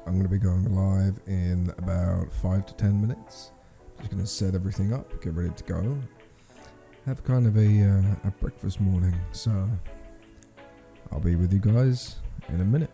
I'm going to be going live in about 5 to 10 minutes. Just going to set everything up, get ready to go. Have kind of a breakfast morning, so I'll be with you guys in a minute.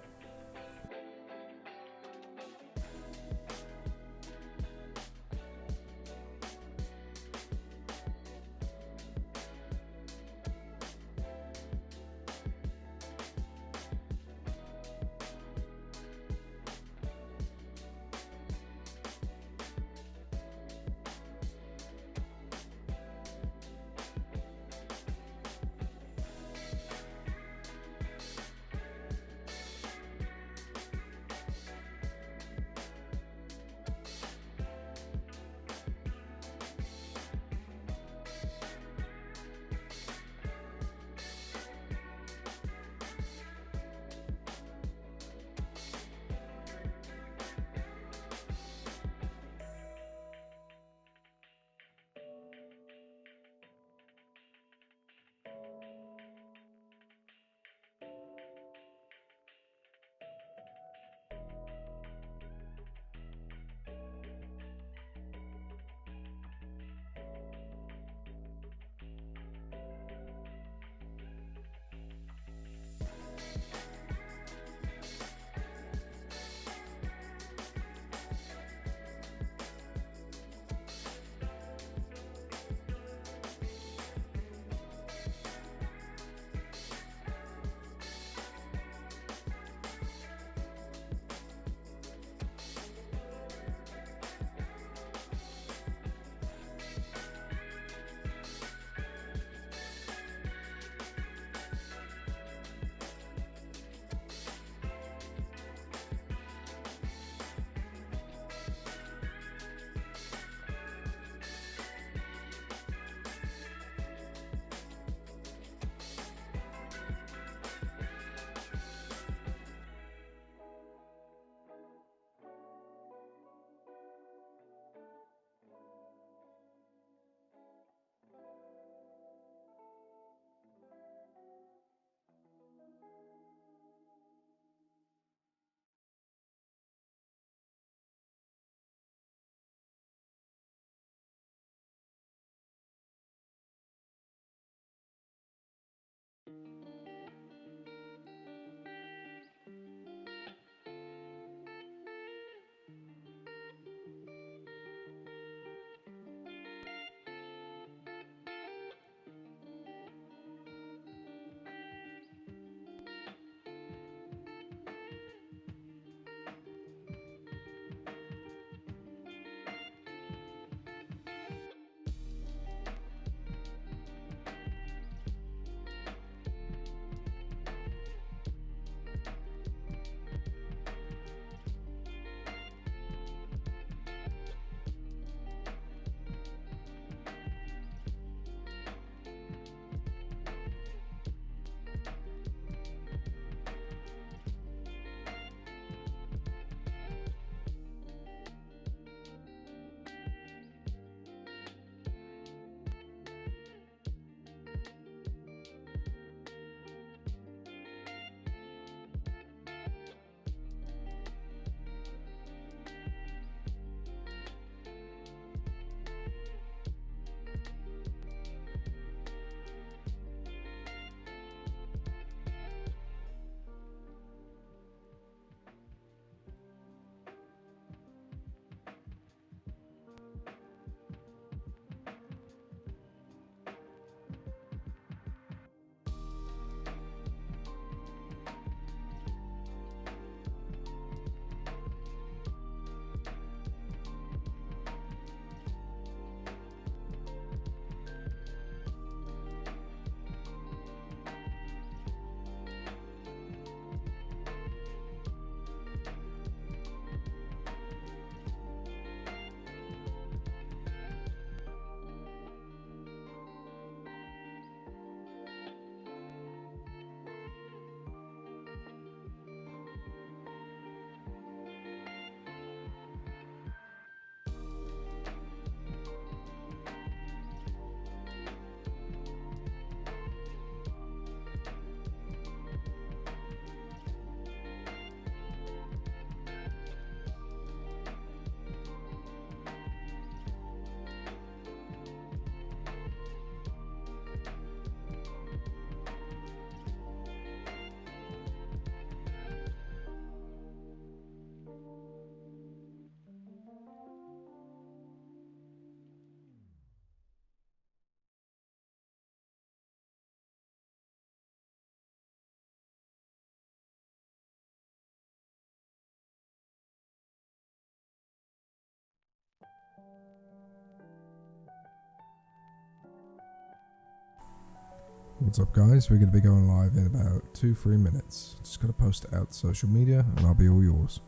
What's up, guys? We're going to be going live in about 2-3 minutes. Just got to post it out to social media and I'll be all yours.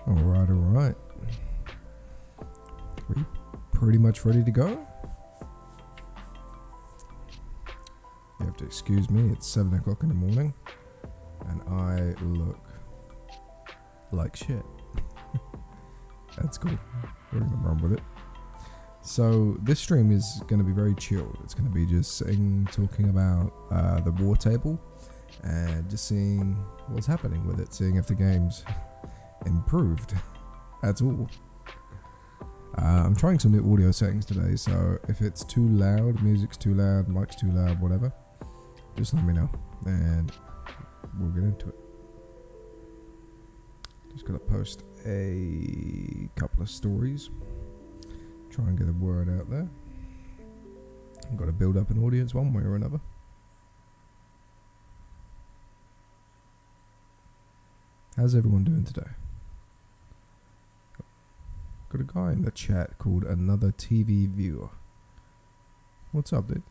Alright. We pretty much ready to go? You have to excuse me, it's 7 o'clock in the morning and I look like shit. That's cool. We're gonna run with it. So this stream is going to be very chilled. It's going to be just sitting, talking about the war table and just seeing what's happening with it, seeing if the game's improved. That's all. I'm trying some new audio settings today, so if it's too loud, music's too loud, mic's too loud, whatever, just let me know and we'll get into it. Just gotta post a couple of stories, try and get the word out there. I've got to build up an audience one way or another. How's everyone doing today? Got a guy in the chat called Another TV Viewer. What's up, dude?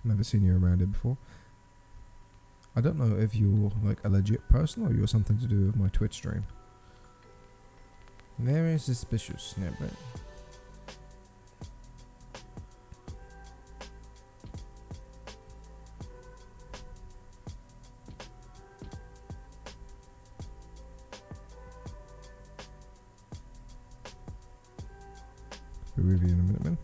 Never seen you around here before. I don't know if you're like a legit person or you're something to do with my Twitch stream. Very suspicious, yeah, right? We'll review in a minute, man.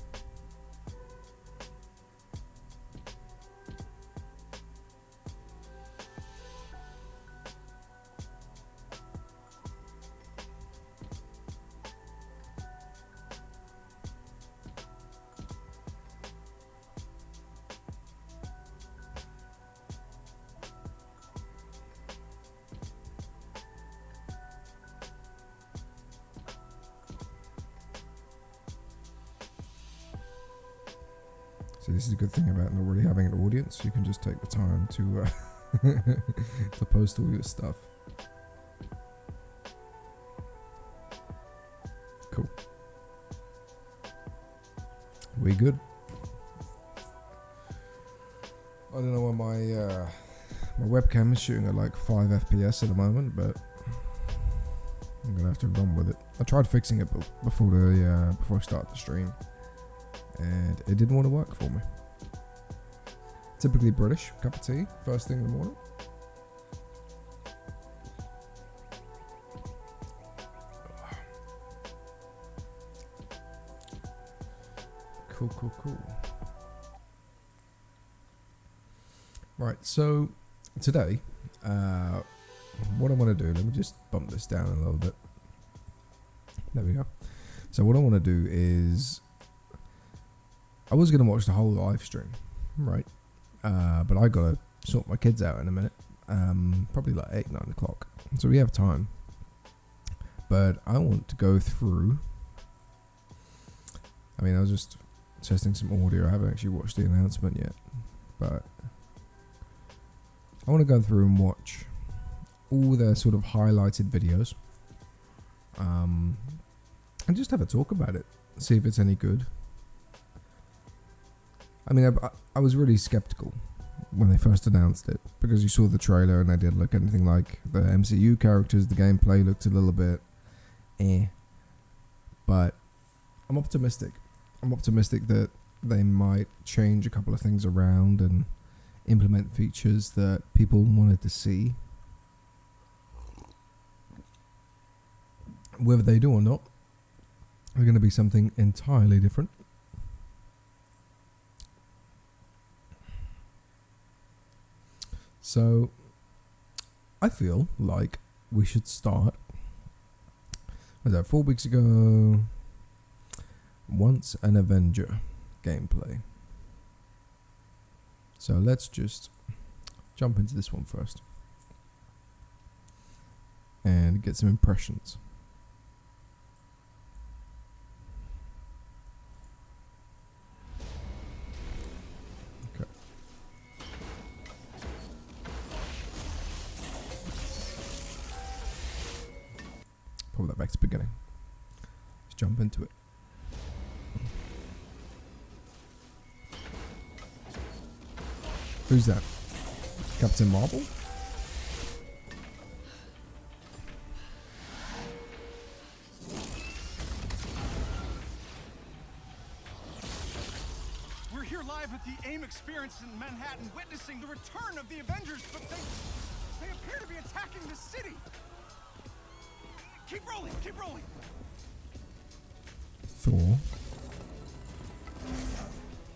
So this is a good thing about not really having an audience. You can just take the time to to post all your stuff. Cool. We good? I don't know why my webcam is shooting at like 5 FPS at the moment, but I'm gonna have to run with it. I tried fixing it before I start the stream, and it didn't want to work for me. Typically British, cup of tea, first thing in the morning. Cool. Right, so today, what I want to do, let me just bump this down a little bit. There we go. So what I want to do is, I was going to watch the whole live stream, right? But I got to sort my kids out in a minute, probably like 8-9 o'clock. So we have time. But I want to go through, I mean, I was just testing some audio. I haven't actually watched the announcement yet, but I want to go through and watch all their sort of highlighted videos, and just have a talk about it, see if it's any good. I mean, I was really skeptical when they first announced it, because you saw the trailer and they didn't look anything like the MCU characters. The gameplay looked a little bit but I'm optimistic. I'm optimistic that they might change a couple of things around and implement features that people wanted to see. Whether they do or not, they're going to be something entirely different. So, I feel like we should start, was that 4 weeks ago, Once an Avenger gameplay. So let's just jump into this one first and get some impressions. Okay. Pull that back to the beginning. Let's jump into it. Who's that? Captain Marvel? We're here live at the AIM experience in Manhattan, witnessing the return of the Avengers, but they appear to be attacking the city. Keep rolling, keep rolling. Thor.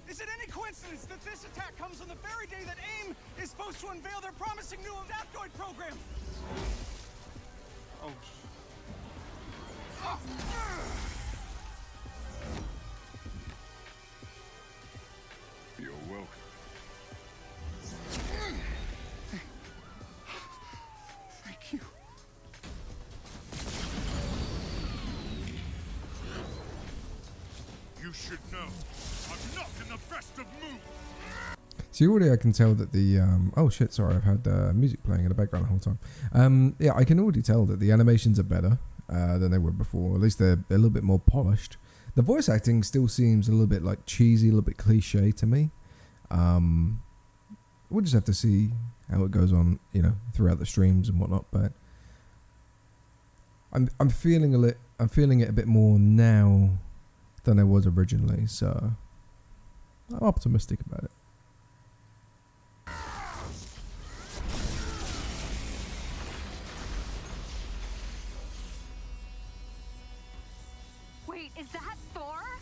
Is it any coincidence that this attack comes on the very day that AIM is supposed to unveil their promising new adaptoid program? Oh. You're welcome. Thank you. You should know, I'm not in the best of moods. So already I can tell that the oh shit, sorry, I've had music playing in the background the whole time. Yeah, I can already tell that the animations are better than they were before. At least they're a little bit more polished. The voice acting still seems a little bit like cheesy, a little bit cliche to me. We'll just have to see how it goes on, you know, throughout the streams and whatnot. But I'm feeling it a bit more now than I was originally, so I'm optimistic about it. Wait, is that Thor?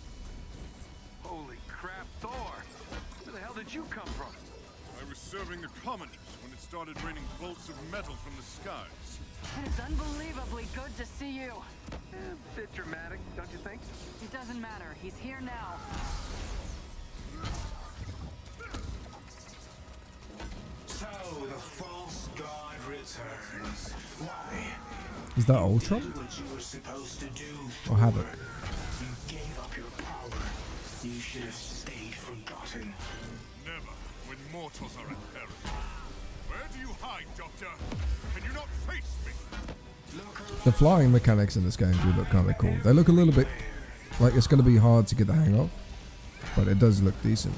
Holy crap, Thor! Where the hell did you come from? I was serving the commoners when it started raining bolts of metal from the skies. It's unbelievably good to see you. A bit dramatic, don't you think? It doesn't matter. He's here now. So the false god returns. Why? Is that You Ultron did what you were supposed to do. or Havoc? You gave up your power. You should have stayed forgotten. Never, when mortals are at peril. Where do you hide, Doctor? Can you not face me? The flying mechanics in this game do look kind of cool. They look a little bit like it's going to be hard to get the hang of, but it does look decent.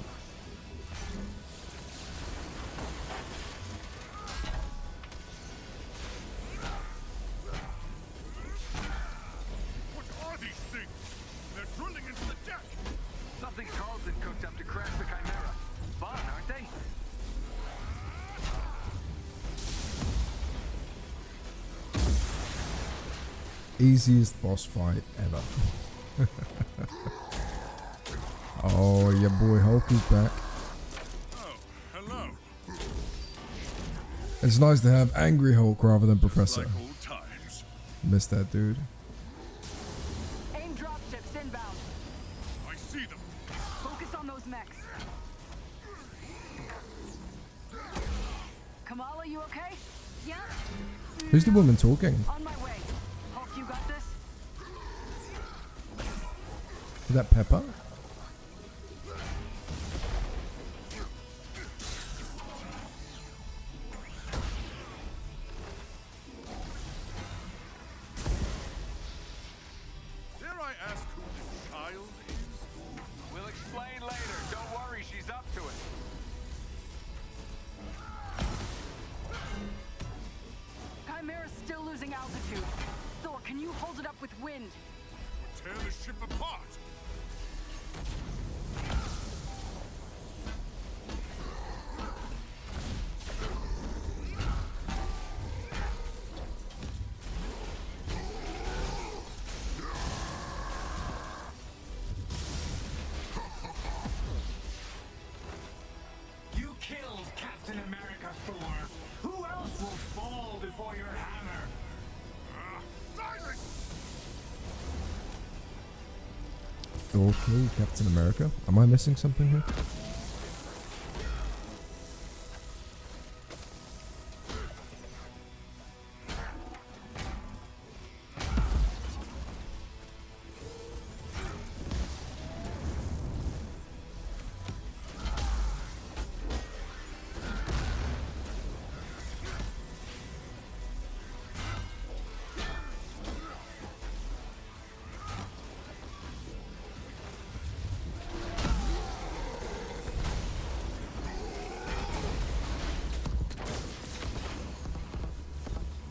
What are these things? They're drilling into the deck. Something Carlton cooked up to crash the Chimera. Fun, aren't they? Easiest boss fight ever. Oh, your boy Hulk is back. Oh, hello. It's nice to have angry Hulk rather than Professor. Like old times. Miss that dude. Aim dropships inbound. I see them. Focus on those mechs. Kamala, you okay? Yeah. Who's the woman talking? On my way. Hulk, you got this? Is that Pepper? Dare I ask who the child is? We'll explain later. Don't worry, she's up to it. Chimera's still losing altitude. Thor, can you hold it up with wind? Tear the ship apart. You killed Captain America, Thor. Who else will fall before your hammer? Silence! Thor killed Captain America? Am I missing something here?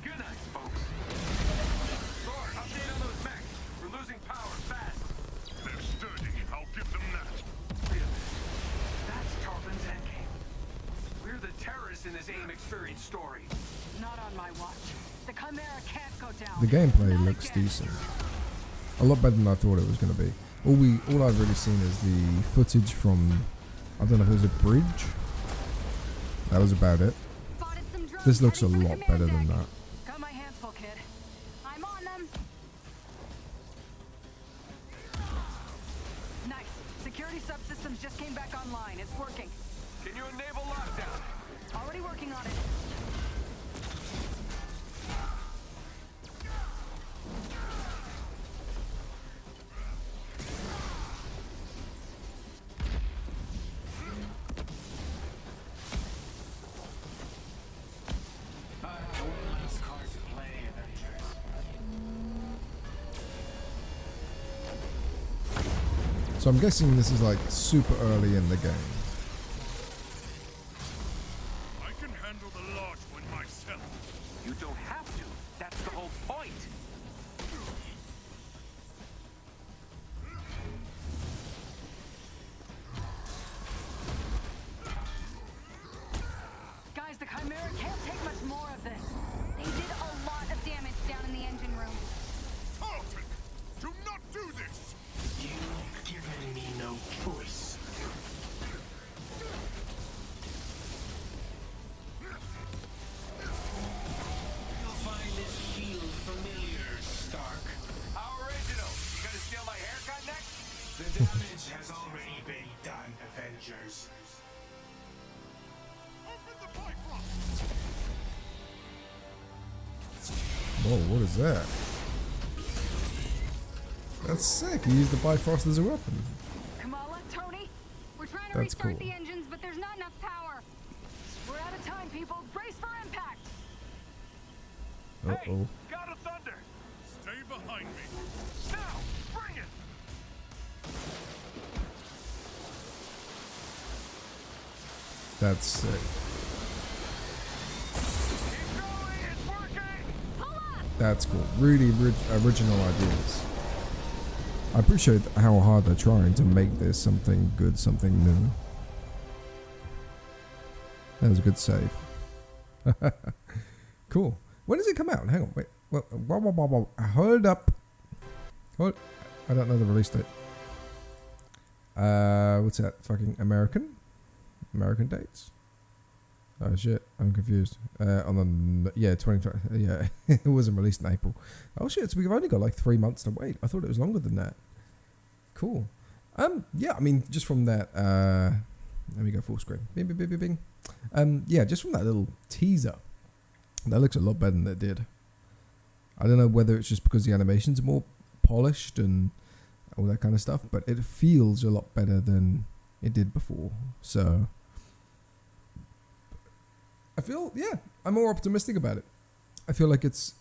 Good night, folks. Thor, update on those mechs. We're losing power fast. They're sturdy. I'll give them that. Wait a minute. That's Carlton's endgame. We're the terrorists in this AIM experience story. Not on my watch. The Chimera can't go down. The gameplay Not looks again. decent. A lot better than I thought it was going to be. All I've really seen is the footage from, I don't know if it was a bridge. That was about it. Spotted some drones This looks a heading for lot the better command than deck. that. Got my hands full, kid. I'm on them. Nice. Security subsystems just came back online. It's working. Can you enable lockdown? Already working on it. I have one last card to play, Avengers. So I'm guessing this is like super early in the game. I can handle the large one myself. You don't have to. That's the whole point. Guys, the Chimera can't take much more of this. They did a lot of damage down in the engine room. Carlton, do not do this! You've given me no choice. You'll find this shield familiar, Stark. How original. You gonna steal my haircut next? The damage has already been done, Avengers. Open the Bifrost! Whoa, what is that? That's sick. He used the Bifrost as a weapon. Kamala, That's restart cool. the engines, but there's not enough power. We're out of time, people. Brace for impact. Uh-oh. God of Thunder! Stay behind me. Now! Bring it! That's sick. Keep going! It's working! That's cool. Really original ideas. I appreciate how hard they're trying to make this something good, something new. That was a good save. Cool. When does it come out? Hang on, wait. Hold up. Hold. I don't know the release date. What's that? Fucking American dates? Oh shit, I'm confused. On the 2020. Yeah, it wasn't released in April. Oh shit, so we've only got like 3 months to wait. I thought it was longer than that. Cool. Yeah, I mean, just from that. Let me go full screen. Bing, bing, bing, bing, bing. Yeah, just from that little teaser, that looks a lot better than it did. I don't know whether it's just because the animations are more polished and all that kind of stuff, but it feels a lot better than it did before. So I feel, yeah, I'm more optimistic about it. I feel like it's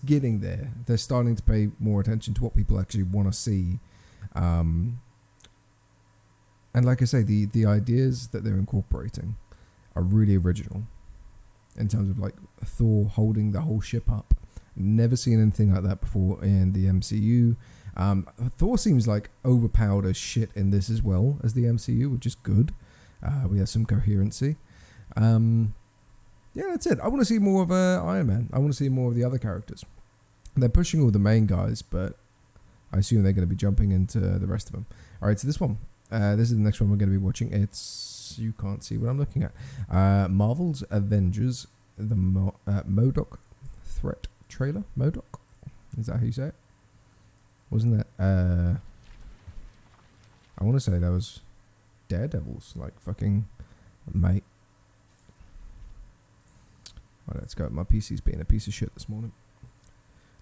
getting there. They're starting to pay more attention to what people actually want to see. And like I say, the ideas that they're incorporating are really original in terms of like Thor holding the whole ship up. Never seen anything like that before in the MCU. Thor seems like overpowered as shit in this as well as the MCU, which is good. We have some coherency. Yeah, that's it. I want to see more of Iron Man. I want to see more of the other characters. They're pushing all the main guys, but I assume they're going to be jumping into the rest of them. All right, so this one. This is the next one we're going to be watching. You can't see what I'm looking at. Marvel's Avengers, the MODOK threat trailer. MODOK? Is that how you say it? Wasn't that, I want to say that was Daredevil's, like, fucking mate. Right, let's go. My PC's being a piece of shit this morning.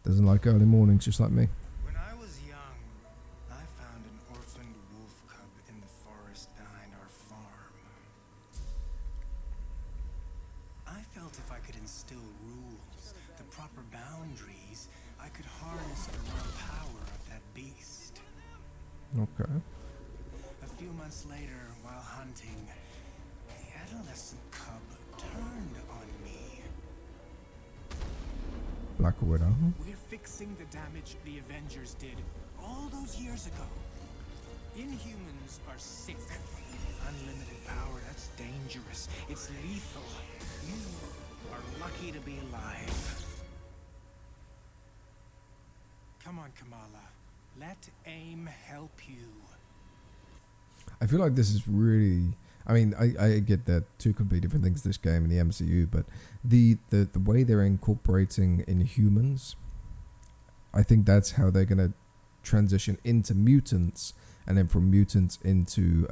Doesn't like early mornings, just like me. When I was young, I found an orphaned wolf cub in the forest behind our farm. I felt if I could instill rules, the proper boundaries, I could harness the raw power of that beast. Okay. A few months later, while hunting, the adolescent cub turned on me. Black Widow. We're fixing the damage the Avengers did all those years ago. Inhumans are sick. Unlimited power, that's dangerous. It's lethal. You are lucky to be alive. Come on, Kamala. Let AIM help you. I feel like this is really... I mean, I get that two completely different things, this game and the MCU, but the way they're incorporating Inhumans, I think that's how they're going to transition into mutants, and then from mutants into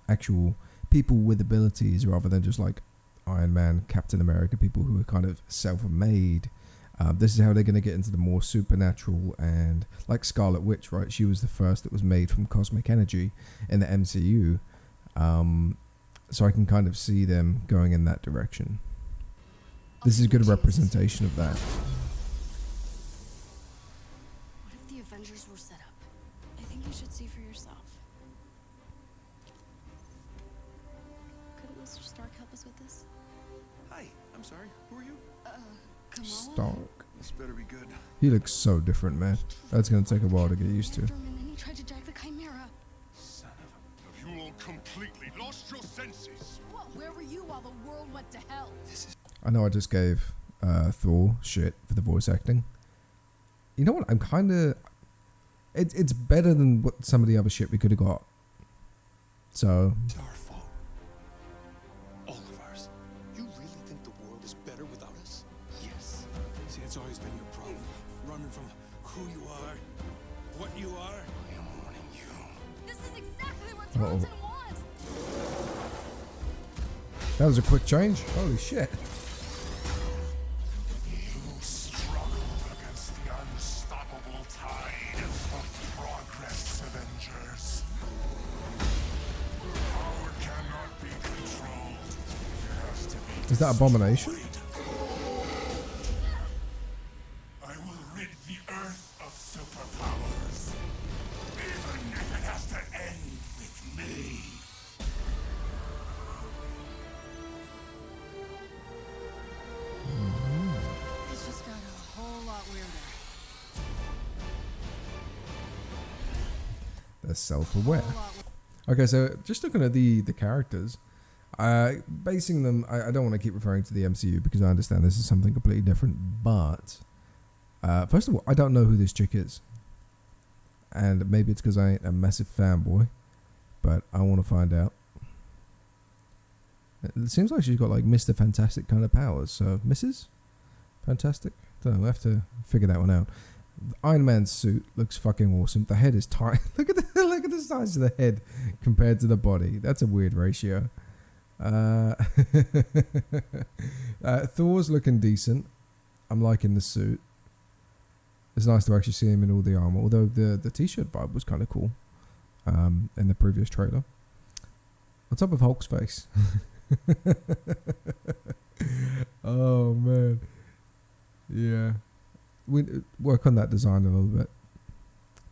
actual people with abilities, rather than just like Iron Man, Captain America, people who are kind of self-made. This is how they're going to get into the more supernatural, and like Scarlet Witch, right? She was the first that was made from cosmic energy in the MCU. So I can kind of see them going in that direction. This is a good representation of that. What if the Avengers were set up? I think you should see for yourself. Couldn't Mr. Stark help us with this? Hi, I'm sorry. Who are you? Kamala? Stark. This better be good. He looks so different, man. That's going to take a while to get used to. And then he tried to jack the Chimera. Son of a... Have you all completely lost your senses? What? Where were you while the world went to hell? I know I just gave Thor shit for the voice acting. You know what? I'm kind of... It's better than what some of the other shit we could have got. So... It's our fault. All of ours. You really think the world is better without us? Yes. See, it's always been your problem. Running from who you are, what you are. I am warning you. This is exactly what Uh-oh. Thornton wants! That was a quick change. Holy shit. You struggle against the unstoppable tide of progress, Avengers. How Is that Abomination? I will rid the Earth of superpowers, even if it has to end with me. It's just got a whole lot weirder. They're self-aware. Okay, so just looking at the characters, basing them, I don't want to keep referring to the MCU because I understand this is something completely different, but first of all, I don't know who this chick is. And maybe it's because I ain't a massive fanboy, but I want to find out. It seems like she's got like Mr. Fantastic kind of powers, so Mrs. Fantastic? Don't know, we'll have to figure that one out. Iron Man's suit looks fucking awesome. The head is tiny. Look at the size of the head compared to the body. That's a weird ratio. Thor's looking decent. I'm liking the suit. It's nice to actually see him in all the armor. Although the t-shirt vibe was kind of cool in the previous trailer. On top of Hulk's face. Oh man. Yeah. We work on that design a little bit.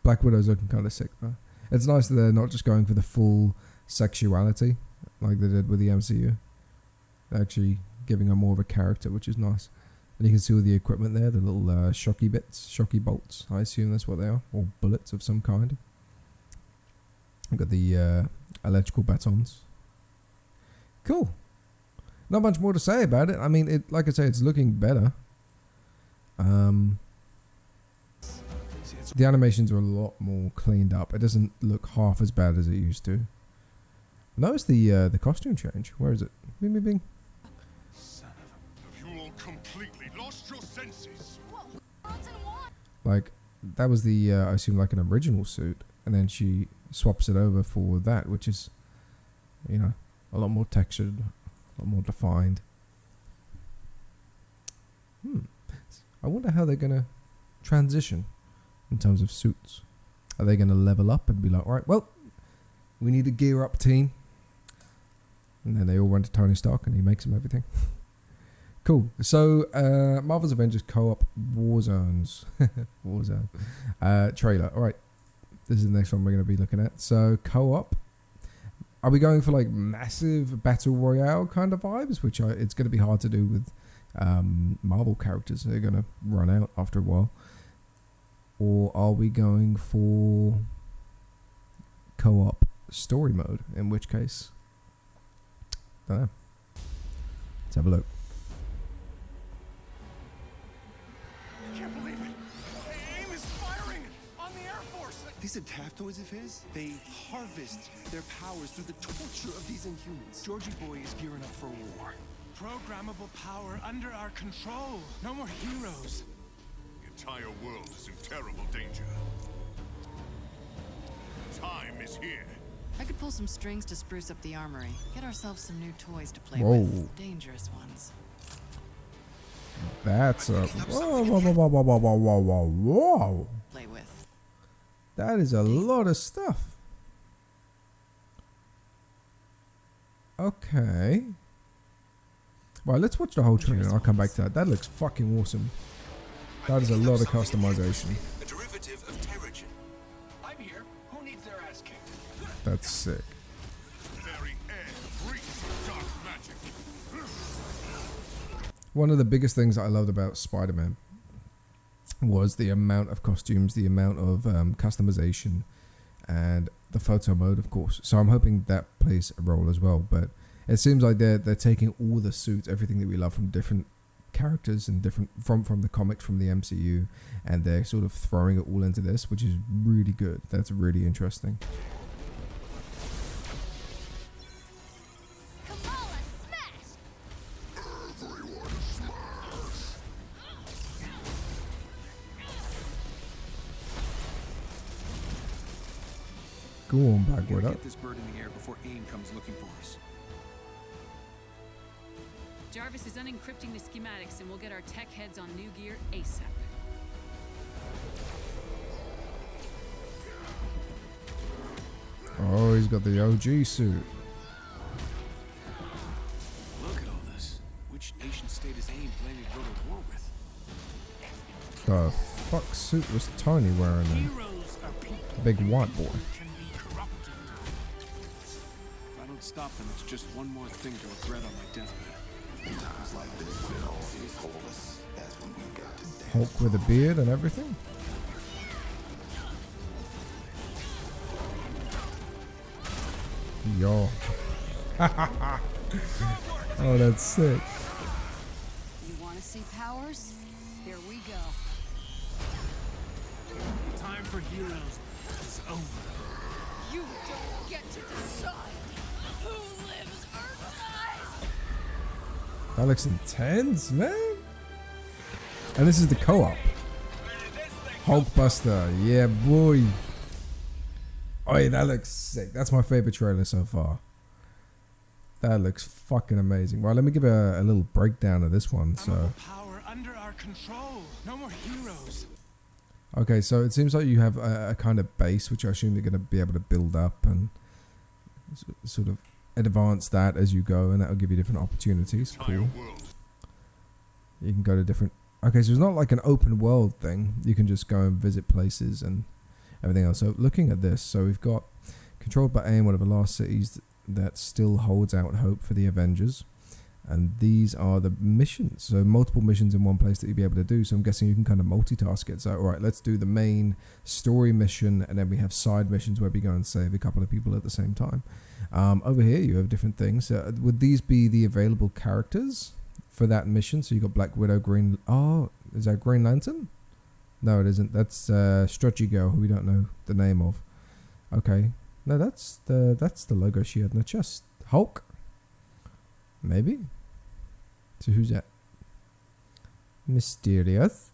Black Widow's looking kind of sick though. It's nice that they're not just going for the full sexuality like they did with the MCU. They're actually giving her more of a character, which is nice. And you can see all the equipment there, the little shocky bits, shocky bolts. I assume that's what they are, or bullets of some kind. I've got the electrical batons. Cool. Not much more to say about it. I mean, it, like I say, it's looking better. The animations are a lot more cleaned up. It doesn't look half as bad as it used to. Notice the costume change. Where is it? Bing, bing, bing. Have you all completely lost your senses? Like, that was the, I assume, like an original suit. And then she swaps it over for that, which is, you know, a lot more textured, a lot more defined. I wonder how they're going to transition in terms of suits. Are they going to level up and be like, all right, well, we need a gear up team. And then they all run to Tony Stark and he makes them everything. Cool. So, Marvel's Avengers co-op Warzones. Warzone. Trailer. All right. This is the next one we're going to be looking at. So, co-op. Are we going for like massive battle royale kind of vibes? Which it's going to be hard to do with Marvel characters. They're going to run out after a while. Or are we going for co-op story mode? In which case, don't know. Let's have a look. I can't believe it. AIM is firing on the Air Force. These adaptoids of his, they harvest their powers through the torture of these Inhumans. Georgie Boy is gearing up for war. Programmable power under our control. No more heroes. The entire world is in terrible danger. Time is here. I could pull some strings to spruce up the armory. Get ourselves some new toys to play Whoa. with. Dangerous ones. That's a whoa. Play with. That is a lot of stuff. Okay. Right, let's watch the whole trailer and I'll come back to that. That looks fucking awesome. That is a lot of customization. A derivative of Terrigen. I'm here. Who needs their ass kicked? That's sick. Very air breathes dark magic. One of the biggest things I loved about Spider-Man was the amount of costumes, the amount of customization, and the photo mode, of course. So I'm hoping that plays a role as well. But it seems like they're taking all the suits, everything that we love from different characters and different from the comics, from the MCU, and they're sort of throwing it all into this, which is really good. That's really interesting. Kamala smash! Go on, Black Widow. Get this bird in the air before AIM comes looking for us. Jarvis is unencrypting the schematics and we'll get our tech heads on new gear ASAP. Oh, he's got the OG suit. Look at all this. suit was Tony wearing then? Heroes are people Big white boy. can be corrupted. If I don't stop them, it's just one more thing to regret on my deathbed. Times like this, when all seems hopeless, that's when we got to dance. Hulk with a beard and everything. Yo. Oh, that's sick. You want to see powers? Here we go. Time for heroes is over. You don't get to decide who lives or dies. That looks intense, man. And this is the co-op. Hulkbuster, yeah, boy. Oh, yeah, that looks sick. That's my favorite trailer so far. That looks fucking amazing. Well, let me give a little breakdown of this one. So, Power under our control. No more heroes. okay, so it seems like you have a kind of base, which I assume you're going to be able to build up and sort of advance that as you go, and that will give you different opportunities. Cool. You can go to different... Okay, so it's not like an open world thing. You can just go and visit places and everything else. So looking at this, so we've got controlled by AIM, one of the last cities that still holds out hope for the Avengers. And these are the missions. So multiple missions in one place that you'll be able to do. So I'm guessing you can kind of multitask it. So, all right, let's do the main story mission. And then we have side missions where we go and save a couple of people at the same time. Over here, you have different things. Would these be the available characters for that mission? So you got Black Widow, Green... Oh, is that Green Lantern? No, it isn't. That's Stretchy Girl, who we don't know the name of. Okay. No, that's the logo she had in the chest. Hulk? Maybe? So who's that? Mysterious.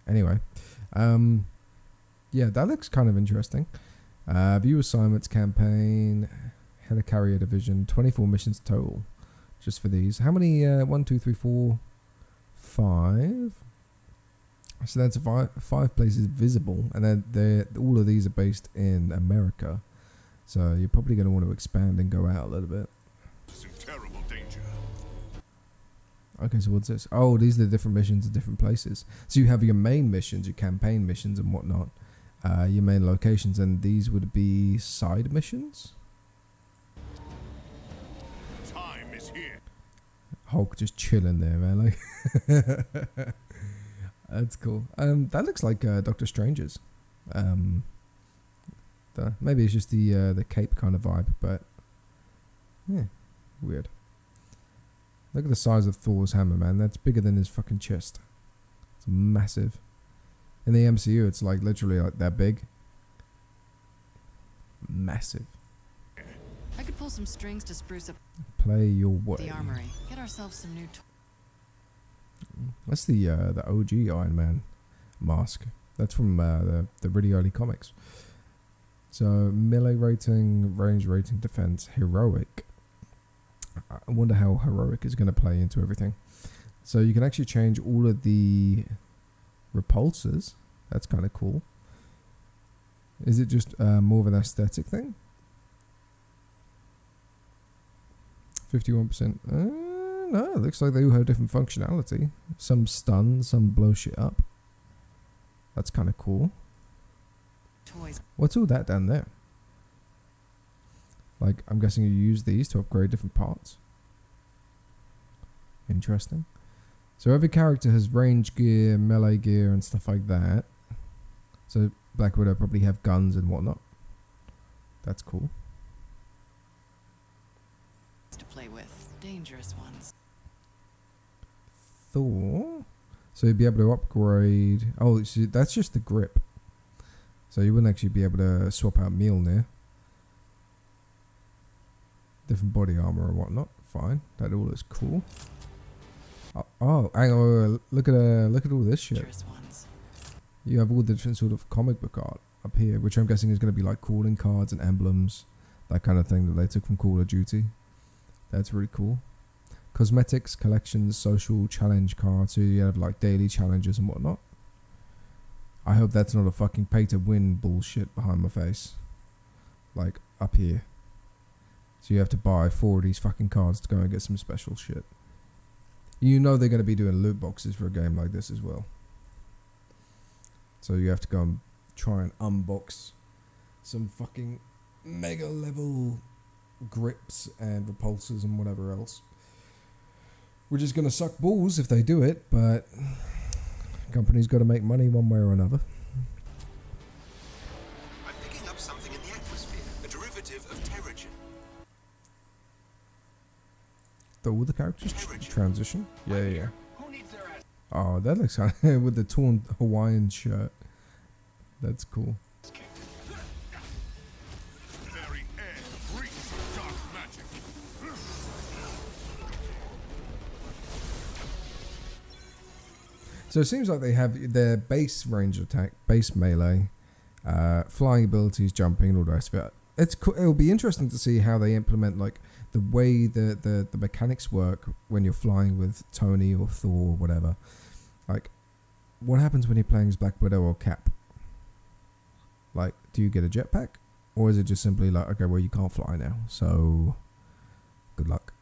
Anyway. Yeah, that looks kind of interesting. View assignments, campaign, helicarrier division, 24 missions total. Just for these. How many? 1, 2, 3, 4, 5. So that's five places visible, and then all of these are based in America. So you're probably going to want to expand and go out a little bit. In terrible danger. Okay, so what's this? Oh, these are the different missions in different places. So you have your main missions, your campaign missions and whatnot, your main locations, and these would be side missions. Time is here. Hulk just chilling there, man. Like, that's cool. That looks like Doctor Strange's. Maybe it's just the cape kind of vibe, but yeah, weird. Look at the size of Thor's hammer, man. That's bigger than his fucking chest. It's massive. In the MCU, it's like literally like that big. Massive. I could pull some strings to spruce up Play your way. the armory. Get ourselves some new That's the OG Iron Man mask. That's from the really early comics. So melee rating, range rating, defense, heroic. I wonder how heroic is going to play into everything. So you can actually change all of the repulsors. That's kind of cool. Is it just more of an aesthetic thing? 51%. No, it looks like they all have different functionality. Some stun, some blow shit up. That's kind of cool. toys. What's all that down there? Like, I'm guessing you use these to upgrade different parts. Interesting. So every character has range gear, melee gear, and stuff like that. So Black Widow probably have guns and whatnot. That's cool. To play with dangerous ones. Thor. So you'd be able to upgrade. Oh, so that's just the grip. So you wouldn't actually be able to swap out Mjolnir. Different body armor and whatnot. Fine. That all looks cool. Oh, hang on. Look at all this shit. You have all the different sort of comic book art up here, which I'm guessing is going to be like calling cards and emblems, that kind of thing that they took from Call of Duty. That's really cool. Cosmetics, collections, social challenge cards. So you have like daily challenges and whatnot. I hope that's not a fucking pay to win bullshit behind my face. Like up here. So you have to buy 4 of these fucking cards to go and get some special shit. You know they're going to be doing loot boxes for a game like this as well. So you have to go and try and unbox some fucking mega level grips and repulsors and whatever else. Which is going to suck balls if they do it, but company's got to make money one way or another. I'm picking up something in the atmosphere, a derivative of Terrigen. All the characters transition? Yeah. Oh, that looks kind of with the torn Hawaiian shirt. That's cool. Very air breathes dark magic. So it seems like they have their base range attack, base melee, flying abilities, jumping, and all the rest of it. It's cool. It'll be interesting to see how they implement like the way the mechanics work when you're flying with Tony or Thor or whatever. Like, what happens when you're playing as Black Widow or Cap? Like, do you get a jetpack? Or is it just simply like, okay, well, you can't fly now, so good luck.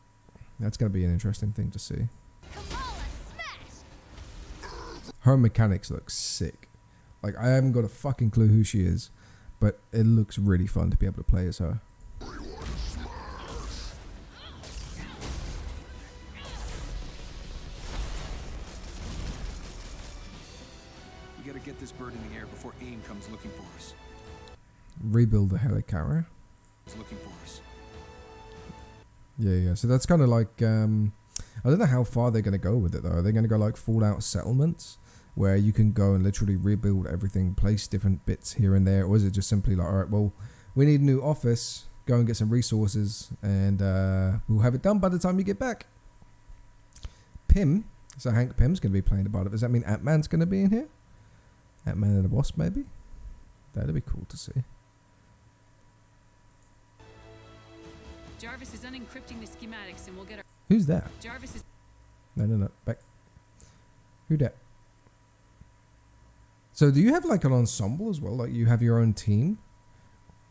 That's going to be an interesting thing to see. Her mechanics look sick. Like, I haven't got a fucking clue who she is, but it looks really fun to be able to play as her. We gotta get this bird in the air before AIM comes looking for us. Rebuild the helicarrier. It's looking for us. Yeah. So that's kind of like, I don't know how far they're going to go with it though. Are they going to go like Fallout settlements where you can go and literally rebuild everything, place different bits here and there? Or is it just simply like, all right, well, we need a new office, go and get some resources, and we'll have it done by the time you get back. Pym, so Hank Pym's going to be playing a part of it. Does that mean Ant-Man's going to be in here? Ant-Man and the Wasp, maybe? That'd be cool to see. Jarvis is unencrypting the schematics and we'll get our... Who's that? Jarvis is... No. Back. Who that? So do you have like an ensemble as well? Like you have your own team?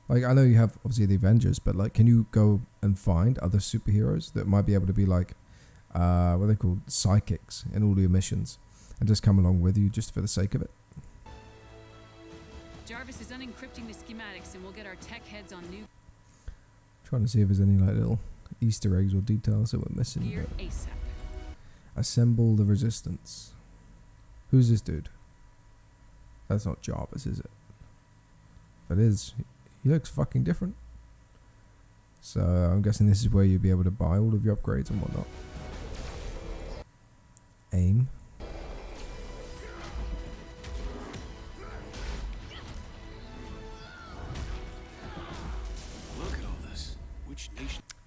Like I know you have obviously the Avengers, but like can you go and find other superheroes that might be able to be like, what are they called? Psychics in all your missions and just come along with you just for the sake of it? Jarvis is unencrypting the schematics and we'll get our tech heads on new... Trying to see if there's any like little Easter eggs or details that we're missing. gear ASAP. Assemble the resistance. Who's this dude? That's not Jarvis, is it? If it is, he looks fucking different. So I'm guessing this is where you'll be able to buy all of your upgrades and whatnot. AIM.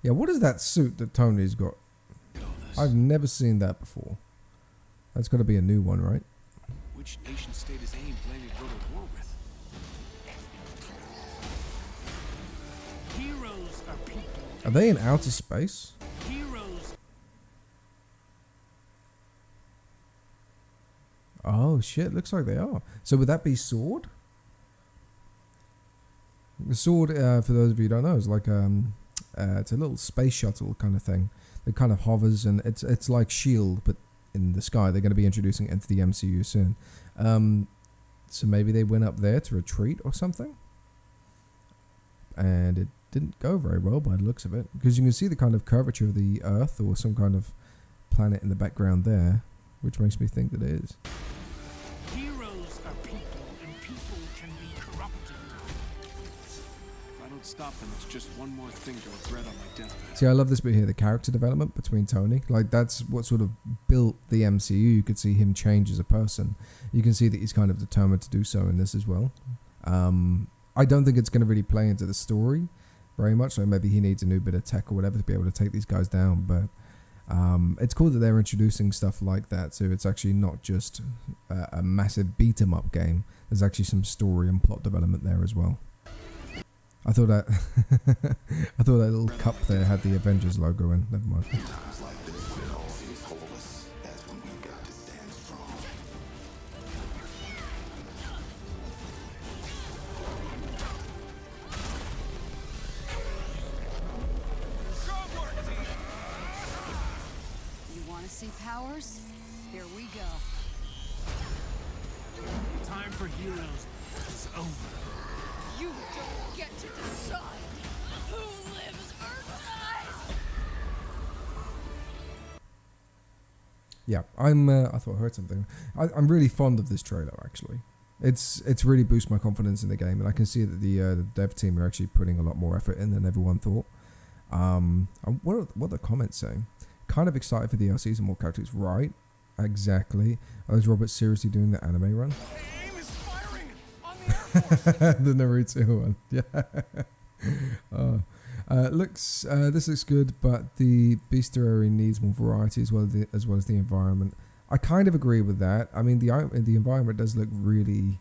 Yeah, what is that suit that Tony's got? I've never seen that before. That's got to be a new one, right? Which nation state is AIM planning to go to war with? Heroes are people. Are they in outer space? Heroes. Oh shit, looks like they are. So would that be Sword? The Sword, for those of you who don't know, is like it's a little space shuttle kind of thing. It kind of hovers, and it's like S.H.I.E.L.D. but in the sky. They're going to be introducing it into the MCU soon. So maybe they went up there to retreat or something, and it didn't go very well by the looks of it, because you can see the kind of curvature of the Earth or some kind of planet in the background there, which makes me think that it is. Heroes are people, and people can be corrupted. If I don't stop them, it's just one more thing to regret on my deathbed. See, I love this bit here, the character development between Tony. Like, that's what sort of built the MCU. You could see him change as a person. You can see that he's kind of determined to do so in this as well. I don't think it's going to really play into the story very much. Like, maybe he needs a new bit of tech or whatever to be able to take these guys down. But it's cool that they're introducing stuff like that. So it's actually not just a massive beat-em-up game. There's actually some story and plot development there as well. I thought that I thought that little cup there had the Avengers logo in. Never mind. You want to see powers? Here we go. Time for heroes is over. You don't get to decide who lives or dies! Yeah, I thought I heard something. I'm really fond of this trailer, actually. It's really boosted my confidence in the game, and I can see that the dev team are actually putting a lot more effort in than everyone thought. What are the comments saying? Kind of excited for the DLCs and more characters. Right, exactly. Oh, is Robert seriously doing the anime run? AIM is firing on the Air Force. The Naruto one. Yeah. This looks good, but the bestiary needs more variety as well as the environment. I kind of agree with that. I mean, the environment does look really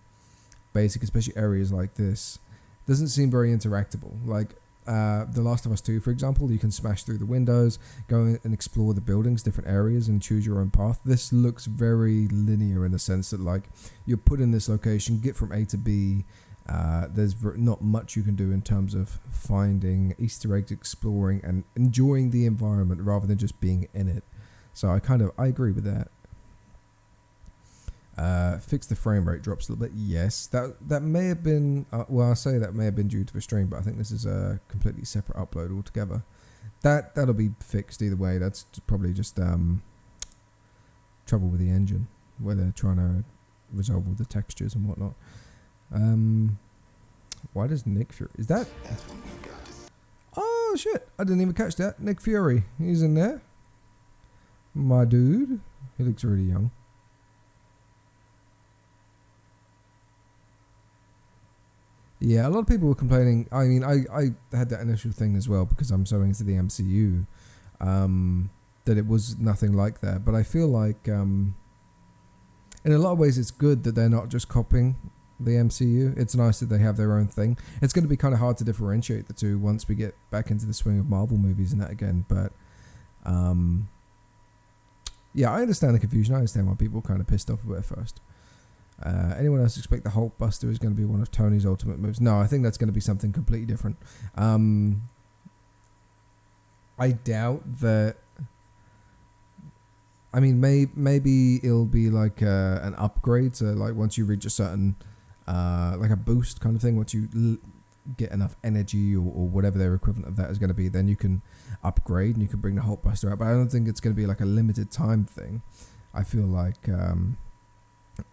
basic, especially areas like this. Doesn't seem very interactable. Like The Last of Us 2, for example, you can smash through the windows, go and explore the buildings, different areas, and choose your own path. This looks very linear in the sense that, like, you're put in this location, get from A to B. There's not much you can do in terms of finding Easter eggs, exploring, and enjoying the environment rather than just being in it. So I agree with that. Fix the frame rate drops a little bit. Yes, that may have been well, I say that may have been due to the stream, but I think this is a completely separate upload altogether. That'll be fixed either way. That's probably just trouble with the engine where they're trying to resolve all the textures and whatnot. Why does Nick Fury? Is that? Oh shit! I didn't even catch that. Nick Fury, he's in there. My dude, he looks really young. Yeah, a lot of people were complaining. I mean, I had that initial thing as well because I'm so into the MCU, that it was nothing like that. But I feel like, in a lot of ways, it's good that they're not just copying the MCU. It's nice that they have their own thing. It's going to be kind of hard to differentiate the two once we get back into the swing of Marvel movies and that again. But, yeah, I understand the confusion. I understand why people were kind of pissed off with it at first. Anyone else expect the Hulk Buster is going to be one of Tony's ultimate moves? No, I think that's going to be something completely different. I doubt that. I mean, maybe it'll be like an upgrade. So, like, once you reach a certain, like a boost kind of thing, once you get enough energy or whatever their equivalent of that is going to be, then you can upgrade and you can bring the Hulk Buster out. But I don't think it's going to be like a limited time thing. I feel like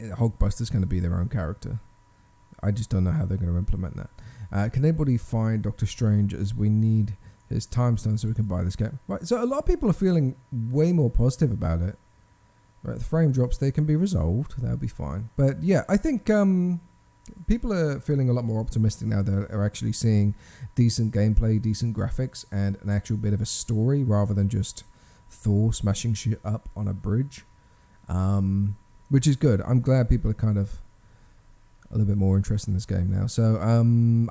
Hulkbuster's going to be their own character. I just don't know how they're going to implement that. Can anybody find Doctor Strange, as we need his time stone so we can buy this game? Right, so a lot of people are feeling way more positive about it. Right, the frame drops, they can be resolved. That'll be fine. But yeah, I think people are feeling a lot more optimistic now that they're actually seeing decent gameplay, decent graphics, and an actual bit of a story rather than just Thor smashing shit up on a bridge. Which is good. I'm glad people are kind of a little bit more interested in this game now. So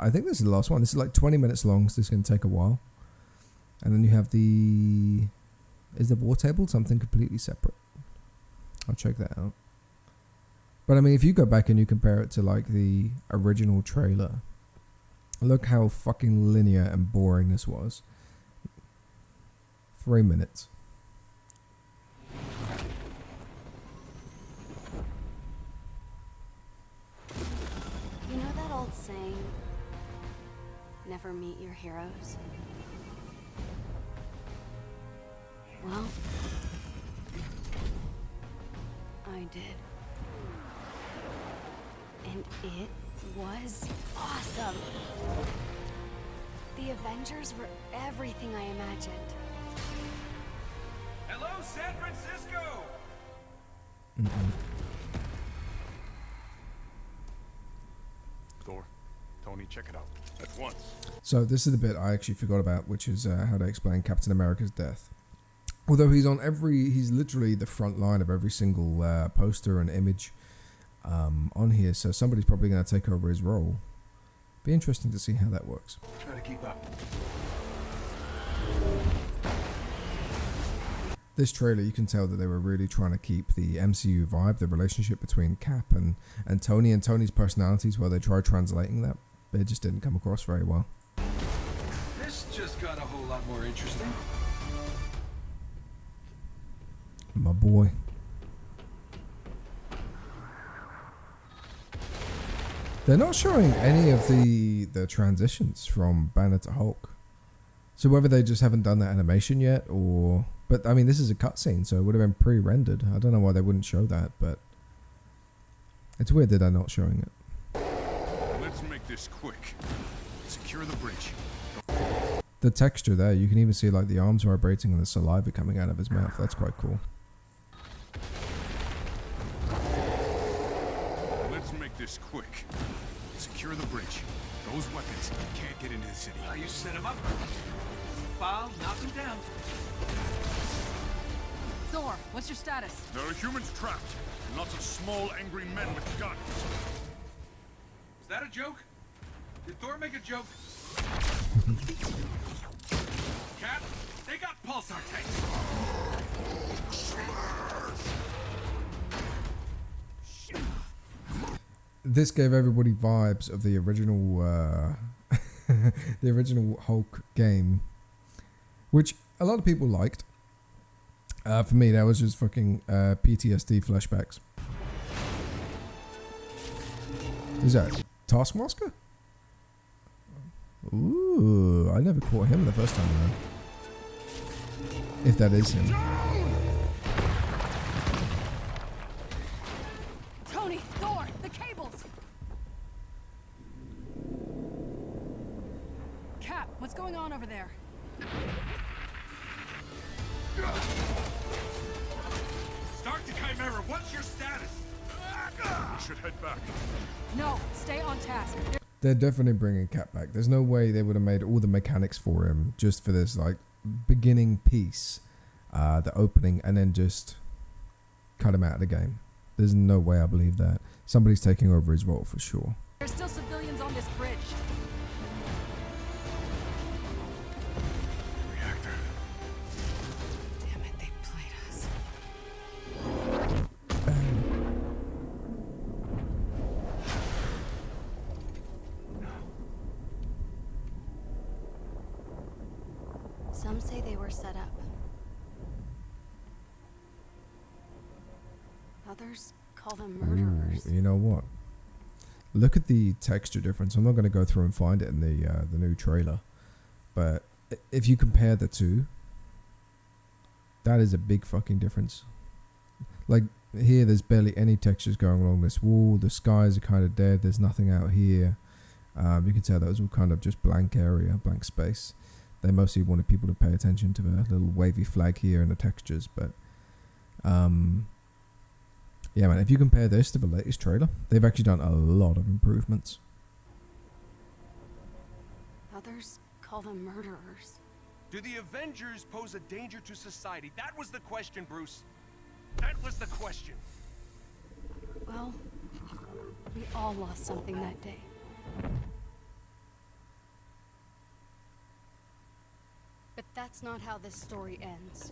I think this is the last one. This is like 20 minutes long, so this is going to take a while. And then you have the... Is the war table something completely separate? I'll check that out. But I mean, if you go back and you compare it to like the original trailer, look how fucking linear and boring this was. 3 minutes. Saying, never meet your heroes. Well, I did. And it was awesome. The Avengers were everything I imagined. Hello, San Francisco! Thor, Tony, check it out. At once. So this is the bit I actually forgot about, which is how to explain Captain America's death. Although he's literally the front line of every single poster and image on here, so somebody's probably going to take over his role. Be interesting to see how that works. Try to keep up. This trailer, you can tell that they were really trying to keep the MCU vibe, the relationship between Cap and Tony, and Tony's personalities, while they tried translating that. But it just didn't come across very well. This just got a whole lot more interesting. My boy. They're not showing any of the transitions from Banner to Hulk. So whether they just haven't done that animation yet, or... But, I mean, this is a cutscene, so it would have been pre-rendered. I don't know why they wouldn't show that, but... It's weird that they're not showing it. Let's make this quick. Secure the bridge. The texture there, you can even see like the arms vibrating and the saliva coming out of his mouth. That's quite cool. Let's make this quick. Secure the bridge. Those weapons can't get into the city. You set him up. File, knock him down. Thor, what's your status? There are humans trapped. And lots of small, angry men with guns. Is that a joke? Did Thor make a joke? Cat, they got pulsar tanks. This gave everybody vibes of the original the original Hulk game, which a lot of people liked. For me, that was just fucking PTSD flashbacks. Is that Taskmaster? Ooh, I never caught him the first time around. If that is him. Tony, Thor, the cables! Cap, what's going on over there? Start to Chimera. What's your status? We should head back. No, stay on task. They're definitely bringing Cap back. There's no way they would have made all the mechanics for him just for this like beginning piece, the opening, and then just cut him out of the game. There's no way I believe that. Somebody's taking over his role for sure. There's still civilians on this bridge. Reactor. Damn it, they played us. Some say they were set up. Others call them murderers. Ooh, you know what? Look at the texture difference. I'm not going to go through and find it in the new trailer, but if you compare the two, that is a big fucking difference. Like here, there's barely any textures going along this wall. The skies are kind of dead. There's nothing out here. You can tell that was all kind of just blank area, blank space. They mostly wanted people to pay attention to the little wavy flag here and the textures, but yeah, man, if you compare this to the latest trailer, they've actually done a lot of improvements. Others call them murderers. Do the Avengers pose a danger to society? That was the question, Bruce. That was the question. Well, we all lost something that day. But that's not how this story ends.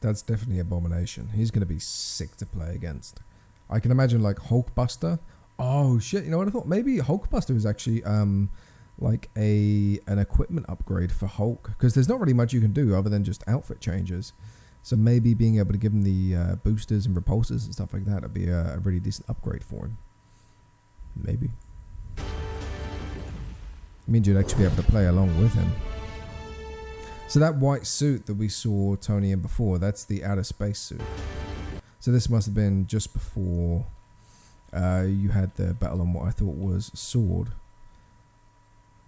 That's definitely Abomination. He's going to be sick to play against. I can imagine like Hulkbuster. Oh shit, you know what I thought? Maybe Hulkbuster is actually like an equipment upgrade for Hulk, because there's not really much you can do other than just outfit changes. So maybe being able to give him the boosters and repulsors and stuff like that would be a really decent upgrade for him. Maybe. It means you'd actually be able to play along with him. So that white suit that we saw Tony in before, that's the outer space suit. So this must have been just before you had the battle on what I thought was Sword.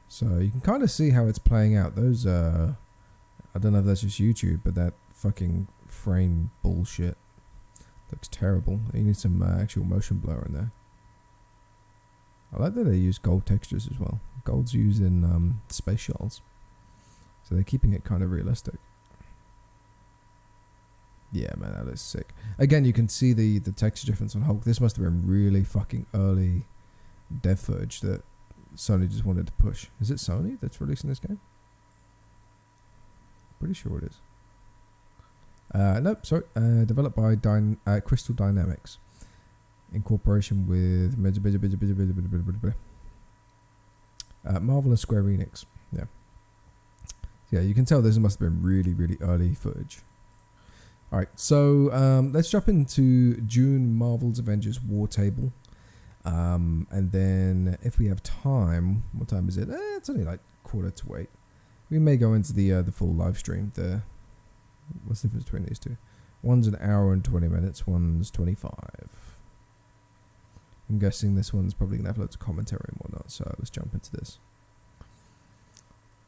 So you can kind of see how it's playing out. Those, I don't know if that's just YouTube, but that fucking frame bullshit looks terrible. You need some actual motion blur in there. I like that they use gold textures as well. Gold's used in space shuttles, so they're keeping it kind of realistic. Yeah, man, that is sick. Again, you can see the texture difference on Hulk. This must have been really fucking early dev footage that Sony just wanted to push. Is it Sony that's releasing this game? Pretty sure it is. Nope, sorry. Developed by Crystal Dynamics in cooperation with Marvel and Square Enix. Yeah. Yeah, you can tell this must have been really, really early footage. Alright, so let's jump into June Marvel's Avengers War Table. And then if we have time, what time is it? It's only like 7:45. We may go into the full live stream. What's the difference between these two? One's an hour and 20 minutes, one's 25. I'm guessing this one's probably going to have loads of commentary and whatnot, so let's jump into this.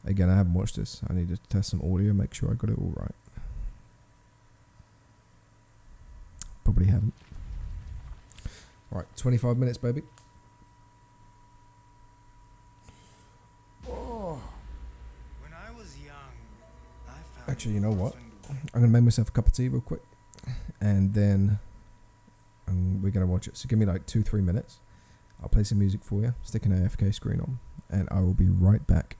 Again, I haven't watched this. I need to test some audio, make sure I got it all right. Probably haven't. Alright, 25 minutes, baby. Oh. When I was young, I found Actually, you know what? I'm going to make myself a cup of tea real quick. And then we're going to watch it. So give me like 2-3 minutes. I'll play some music for you. Stick an AFK screen on. And I will be right back.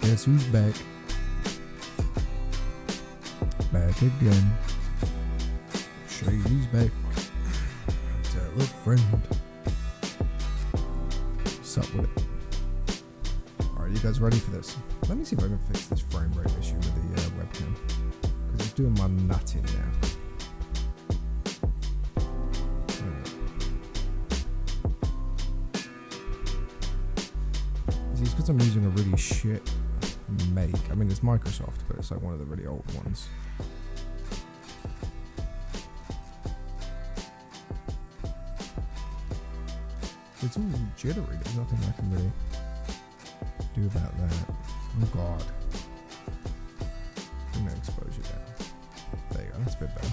Guess who's back? Back again. Shady's back. Tell a friend. What's up with it? Alright, you guys ready for this? Let me see if I can fix this frame rate issue with the webcam. Because it's doing my nutting now. It's because I'm using a really shit make. I mean, it's Microsoft, but it's like one of the really old ones. It's it's all jittery. There's nothing I can really do about that. Oh god. Bring that exposure down. There you go, that's a bit better.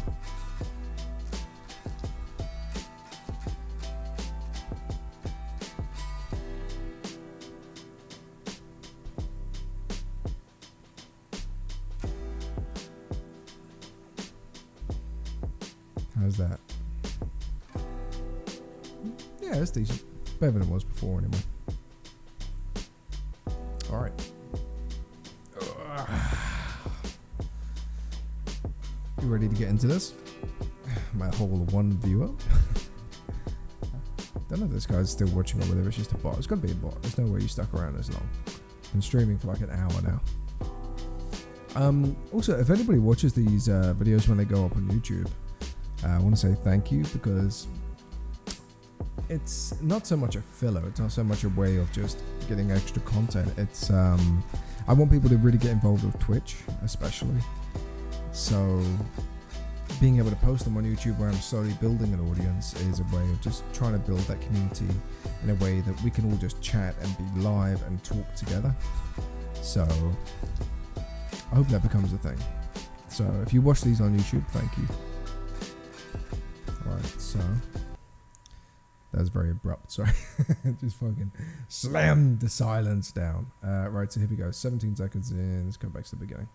How's that? Yeah, it's decent. Better than it was before anyway. Alright. You ready to get into this? My whole one viewer. Don't know if this guy's still watching or whether it's just a bot. It's gotta be a bot. There's no way you stuck around this long. Been streaming for like an hour now. Also, if anybody watches these videos when they go up on YouTube, I want to say thank you, because it's not so much a filler, it's not so much a way of just getting extra content. It's I want people to really get involved with Twitch especially, so being able to post them on YouTube where I'm slowly building an audience is a way of just trying to build that community in a way that we can all just chat and be live and talk together. So I hope that becomes a thing. So if you watch these on YouTube, thank you. Alright, so that was very abrupt, sorry. Just fucking slammed the silence down. Right, so here we go. 17 seconds in. Let's go back to the beginning.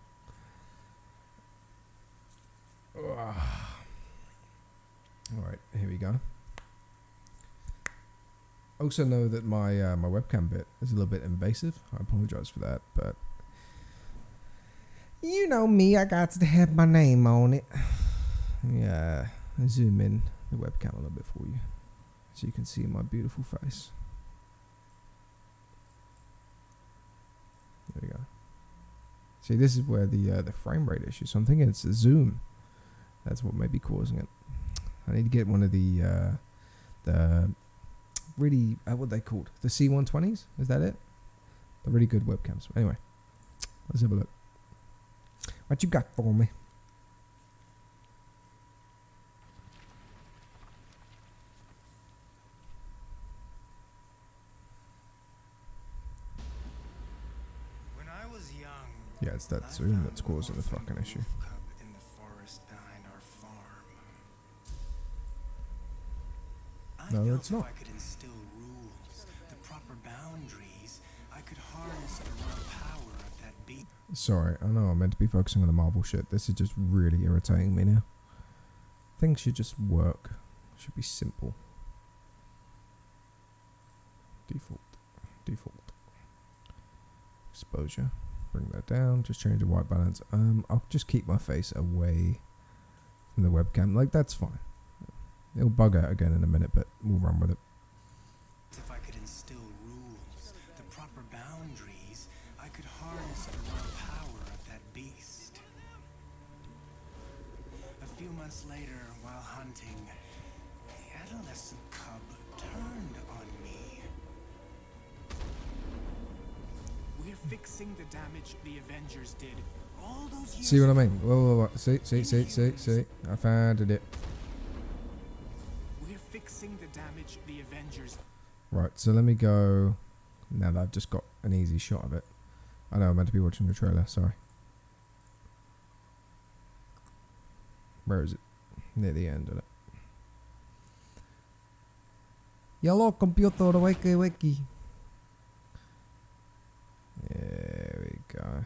Alright, here we go. Also know that my my webcam bit is a little bit invasive. I apologize for that, but you know me, I got to have my name on it. Yeah. Zoom in the webcam a little bit for you so you can see my beautiful face. There we go. See, this is where the frame rate issue. So I'm thinking it's the zoom. That's what may be causing it. I need to get one of the really what are they called? The C120s? Is that it? The really good webcams. Anyway, let's have a look. What you got for me? Yeah, it's that zoom that's causing the fucking issue. In the forest behind our farm. No, it's not. If I could instill rules, the proper boundaries, I could harness the raw power of that beast. Sorry, I know I'm meant to be focusing on the Marvel shit. This is just really irritating me now. Things should just work. Should be simple. Default. Exposure. Bring that down. Just change the white balance. I'll just keep my face away from the webcam. Like, that's fine. It'll bug out again in a minute, but we'll run with it. If I could instill rules, the proper boundaries, I could harness the raw power of that beast. A few months later, while hunting, the adolescent cub turned on me. We're fixing the damage the Avengers did all those years. See what I mean? Whoa. See. I found it. We're fixing the damage the Avengers. Right, so let me go. Now that I've just got an easy shot of it. I know I'm meant to be watching the trailer, sorry. Where is it? Near the end of it. Yellow computer, wakey. There we go.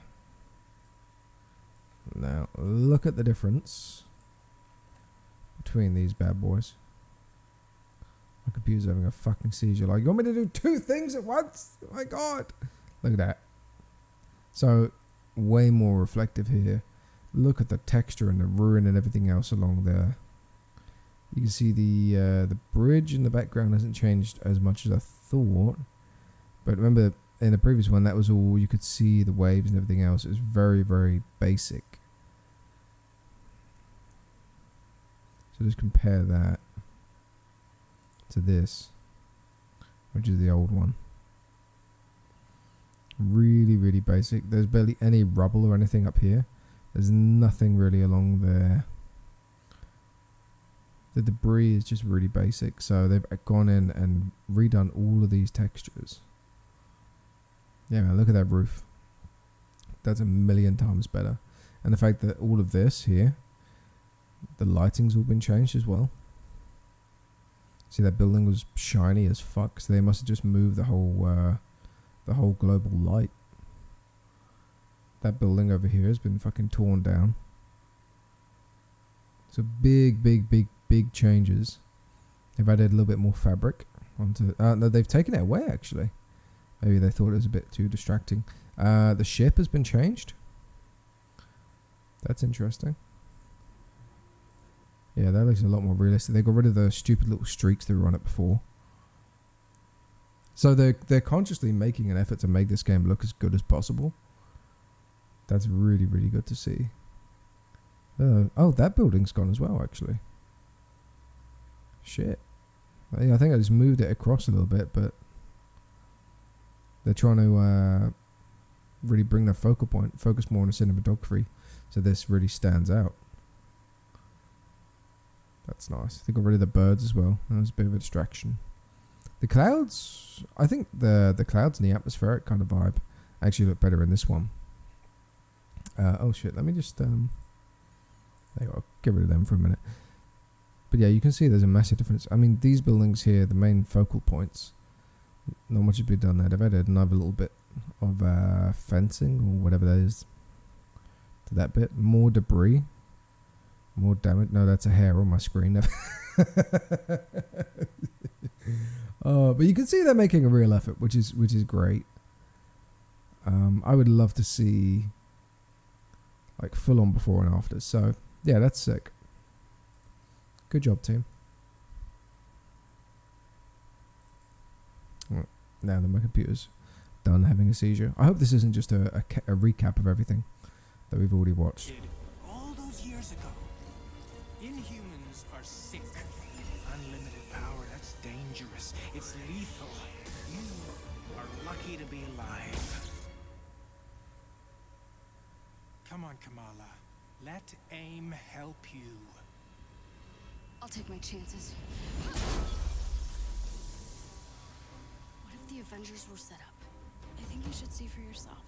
Now, look at the difference between these bad boys. My computer's having a fucking seizure. Like, you want me to do two things at once? Oh my god. Look at that. So, way more reflective here. Look at the texture and the ruin and everything else along there. You can see the bridge in the background hasn't changed as much as I thought. But remember, in the previous one, that was all you could see, the waves and everything else. It was very, very basic. So just compare that to this, which is the old one. Really, really basic. There's barely any rubble or anything up here. There's nothing really along there. The debris is just really basic, so they've gone in and redone all of these textures. Yeah, man, look at that roof. That's a million times better. And the fact that all of this here, the lighting's all been changed as well. See, that building was shiny as fuck, so they must have just moved the whole global light. That building over here has been fucking torn down. So big changes. They've added a little bit more fabric onto. No, they've taken it away actually. Maybe they thought it was a bit too distracting. The ship has been changed. That's interesting. Yeah, that looks a lot more realistic. They got rid of the stupid little streaks that were on it before. So they're consciously making an effort to make this game look as good as possible. That's really good to see. Oh, that building's gone as well, actually. Shit. Yeah, I think I just moved it across a little bit, but they're trying to really bring their focal point, focus more on the cinematography, so this really stands out. That's nice. They got rid of the birds as well. That was a bit of a distraction. The clouds, I think the clouds and the atmospheric kind of vibe actually look better in this one. Oh shit, let me just there you go, get rid of them for a minute. But yeah, you can see there's a massive difference. I mean, these buildings here, the main focal points, not much has been done there. They've added another little bit of fencing or whatever that is to that bit. More debris, more damage. No, that's a hair on my screen. But you can see they're making a real effort, which is great. I would love to see like full on before and after. So yeah, that's sick. Good job, team. Well, now that my computer's done having a seizure. I hope this isn't just a recap of everything that we've already watched. All those years ago, Inhumans are sick. Unlimited power, that's dangerous. It's lethal. You are lucky to be alive. Come on, Kamala. Let AIM help you. I'll take my chances. What if the Avengers were set up? I think you should see for yourself.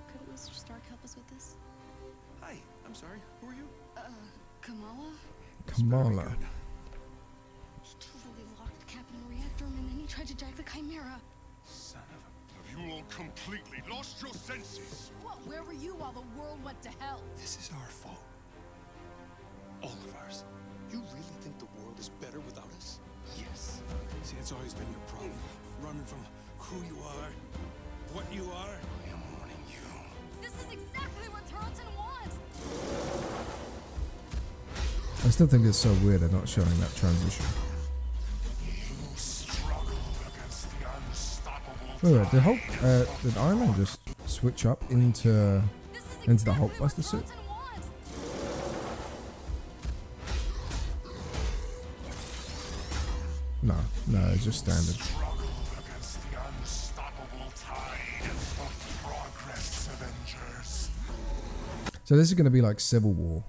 Couldn't Mr. Stark help us with this? Hi, I'm sorry. Who are you? Kamala? Kamala. He totally locked Cap in the reactor room and then he tried to jack the Chimera. Son of a... Have you all completely lost your senses? What? Where were you while the world went to hell? This is our fault. All of ours. You really think the world is better without us? Yes. See, it's always been your problem. Running from who you are, what you are. I am warning you. This is exactly what Tarleton wants! I still think it's so weird they're not showing that transition. You struggle against the unstoppable. Wait, did Hulk, did Iron Man just switch up into the Hulkbuster suit? No, it's just standard. Struggle against the unstoppable tide of progress, Avengers. So this is going to be like Civil War.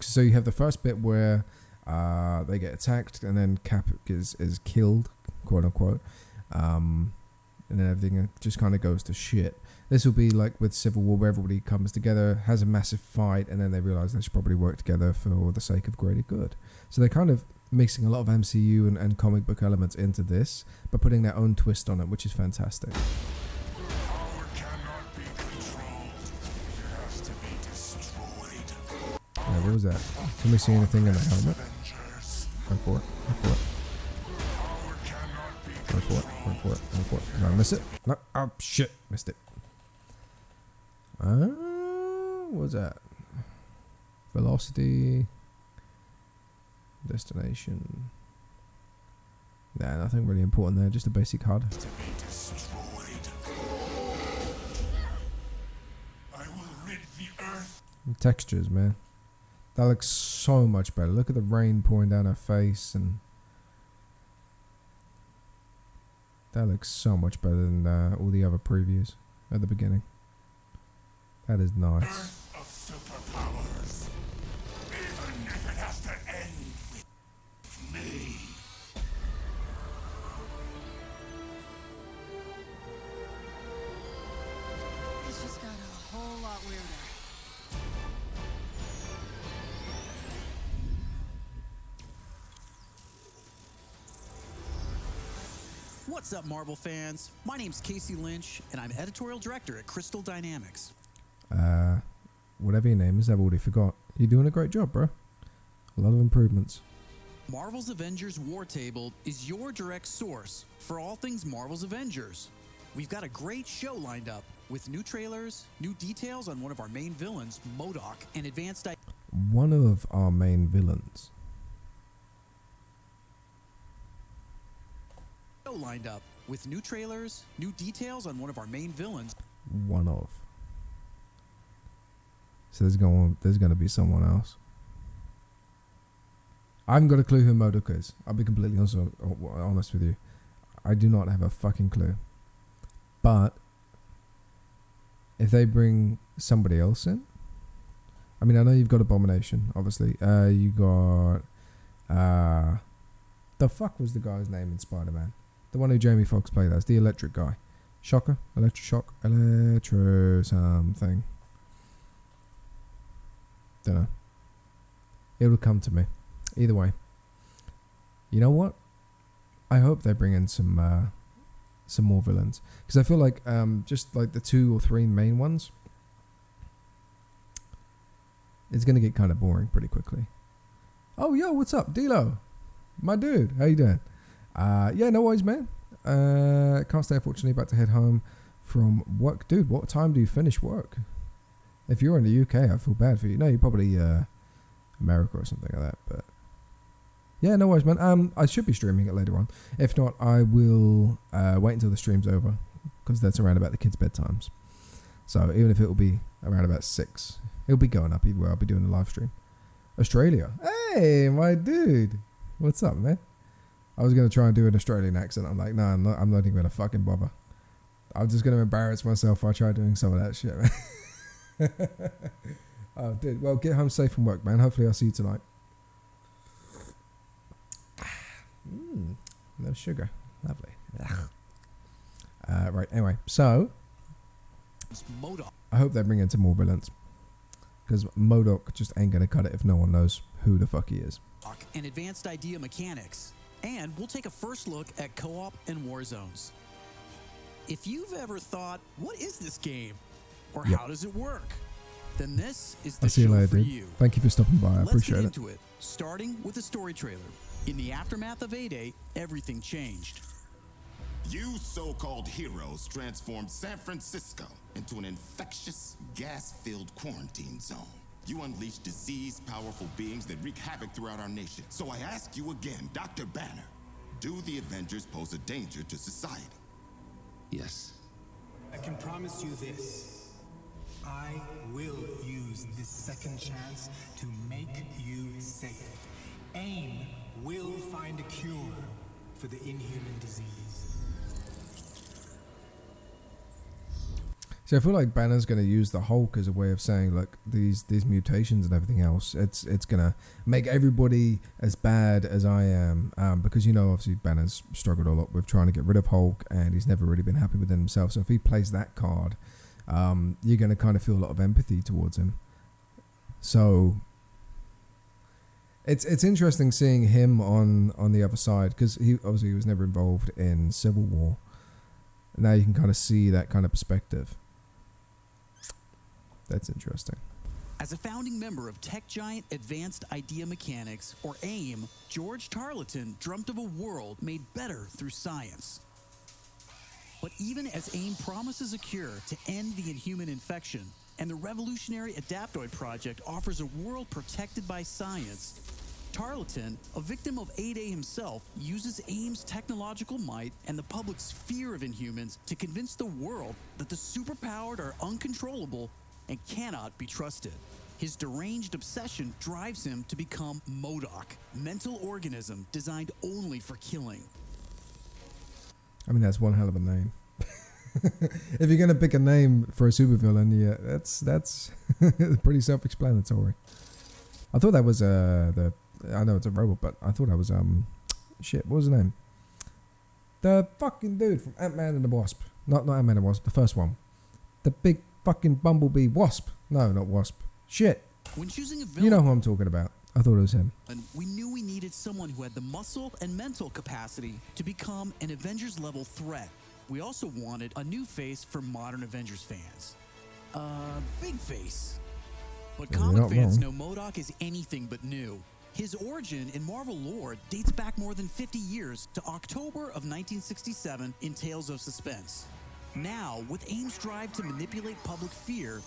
So you have the first bit where they get attacked and then Cap is killed, quote unquote, and then everything just kind of goes to shit. This will be like with Civil War, where everybody comes together, has a massive fight, and then they realize they should probably work together for the sake of greater good. So they're kind of mixing a lot of MCU and comic book elements into this, but putting their own twist on it, which is fantastic. Power cannot be controlled. It has to be destroyed. Yeah, what was that? Can we see anything in the helmet? Avengers. Go for it. Go for it. Power cannot be Go for it. Go for it. Go for it. Did I miss it? No. Oh, shit. Missed it. What was that? Velocity. Destination. Nah, nothing really important there. Just a basic HUD. to be destroyed. I will rid the earth. Textures, man. That looks so much better. Look at the rain pouring down her face, and that looks so much better than all the other previews at the beginning. That is nice. Earth of superpowers. What's up, Marvel fans? My name's Casey Lynch, and I'm editorial director at Crystal Dynamics. Whatever your name is, I've already forgot. You're doing a great job, bro. A lot of improvements. Marvel's Avengers War Table is your direct source for all things Marvel's Avengers. We've got a great show lined up with new trailers, new details on one of our main villains, MODOK, and advanced... One of our main villains. Lined up with new trailers, new details on one of our main villains. One of. So there's going to be someone else. I haven't got a clue who MODOK is. I'll be completely honest with you. I do not have a fucking clue. But if they bring somebody else in, I mean, I know you've got Abomination, obviously. You got the fuck was the guy's name in Spider-Man? The one who Jamie Foxx played as, the electric guy. Shocker? Electroshock? Electro something. Don't know. It will come to me. Either way. You know what? I hope they bring in some more villains. Because I feel like just like the 2 or 3 main ones, it's going to get kind of boring pretty quickly. Oh, yo, what's up? D-Lo. My dude. How you doing? Yeah, no worries, man. Can't stay, unfortunately. About to head home from work. Dude, what time do you finish work? If you're in the UK, I feel bad for you. No, you're probably America or something like that. But yeah, no worries, man. I should be streaming it later on. If not, I will wait until the stream's over, because that's around about the kids' bedtimes. So even if it will be around about 6, it'll be going up either way. I'll be doing a live stream. Australia. Hey, my dude. What's up, man? I was going to try and do an Australian accent. I'm like, no, I'm not even going to fucking bother. I'm just going to embarrass myself if I try doing some of that shit, man. Oh, dude. Well, get home safe from work, man. Hopefully I'll see you tonight. No sugar. Lovely. Right, anyway. So, I hope they bring in some more villains. Because MODOK just ain't going to cut it if no one knows who the fuck he is. And advanced idea mechanics. And we'll take a first look at co-op and war zones. If you've ever thought, what is this game? Or how does it work? Then this is the show for you. Thank you for stopping by. I appreciate it. Let's get into it. Starting with a story trailer. In the aftermath of A-Day, everything changed. You so-called heroes transformed San Francisco into an infectious, gas-filled quarantine zone. You unleash diseased, powerful beings that wreak havoc throughout our nation. So I ask you again, Dr. Banner, do the Avengers pose a danger to society? Yes. I can promise you this. I will use this second chance to make you safe. AIM will find a cure for the inhuman disease. See, I feel like Banner's going to use the Hulk as a way of saying, look, these mutations and everything else, it's going to make everybody as bad as I am. Because, you know, obviously Banner's struggled a lot with trying to get rid of Hulk, and he's never really been happy within himself. So if he plays that card, you're going to kind of feel a lot of empathy towards him. So it's interesting seeing him on the other side, because he obviously was never involved in Civil War. Now you can kind of see that kind of perspective. That's interesting. As a founding member of tech giant Advanced Idea Mechanics, or AIM, George Tarleton dreamt of a world made better through science. But even as AIM promises a cure to end the inhuman infection, and the revolutionary Adaptoid Project offers a world protected by science, Tarleton, a victim of A-Day himself, uses AIM's technological might and the public's fear of Inhumans to convince the world that the superpowered are uncontrollable and cannot be trusted. His deranged obsession drives him to become MODOK, mental organism designed only for killing. I mean, that's one hell of a name. If you're going to pick a name for a supervillain, yeah, that's pretty self-explanatory. I thought that was I know it's a robot, but I thought that was shit. What was the name? The fucking dude from Ant-Man and the Wasp. Not Ant-Man and the Wasp. The first one. The big fucking bumblebee wasp. No, not wasp. Shit. When choosing a villain, you know who I'm talking about. I thought it was him. And we knew we needed someone who had the muscle and mental capacity to become an Avengers level threat. We also wanted a new face for modern Avengers fans. Big face. But Yeah, comic fans know wrong. MODOK is anything but new. His origin in Marvel lore dates back more than 50 years to October of 1967 in Tales of Suspense. Now, with AIM's drive to manipulate public fear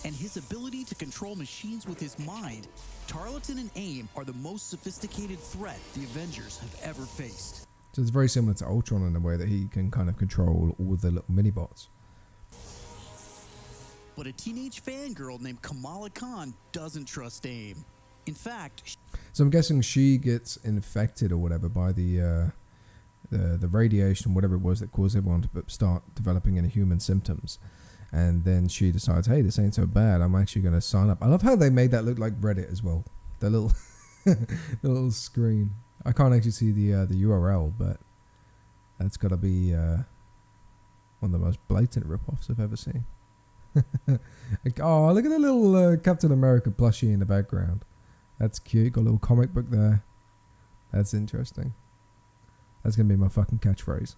and his ability to control machines with his mind, Tarleton and AIM are the most sophisticated threat the Avengers have ever faced. So it's very similar to Ultron in the way that he can kind of control all the little mini-bots. But a teenage fangirl named Kamala Khan doesn't trust AIM. In fact, So I'm guessing she gets infected or whatever by the radiation, whatever it was that caused everyone to start developing any human symptoms. And then she decides, hey, this ain't so bad. I'm actually going to sign up. I love how they made that look like Reddit as well. The little, the little screen. I can't actually see the URL, but that's got to be one of the most blatant rip-offs I've ever seen. Like, oh, look at the little Captain America plushie in the background. That's cute. Got a little comic book there. That's interesting. That's going to be my fucking catchphrase.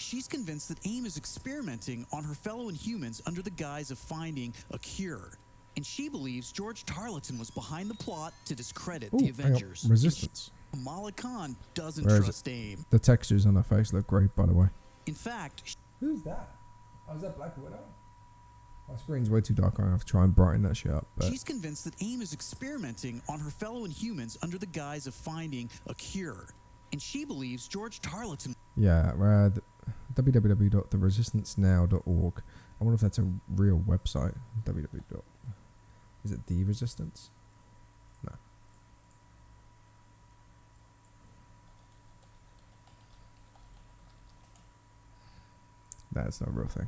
she's convinced that AIM is experimenting on her fellow Inhumans under the guise of finding a cure. And she believes George Tarleton was behind the plot to discredit the Avengers. Resistance. Kamala Khan doesn't Where is trust it? AIM. The textures on her face look great, by the way. In fact, who's that? Oh, is that Black Widow? My screen's way too dark. I have to try and brighten that shit up. But she's convinced that AIM is experimenting on her fellow Inhumans under the guise of finding a cure. And she believes George Tarleton... yeah, www.theresistancenow.org. I wonder if that's a real website. www. Is it The Resistance? No. That's not a real thing.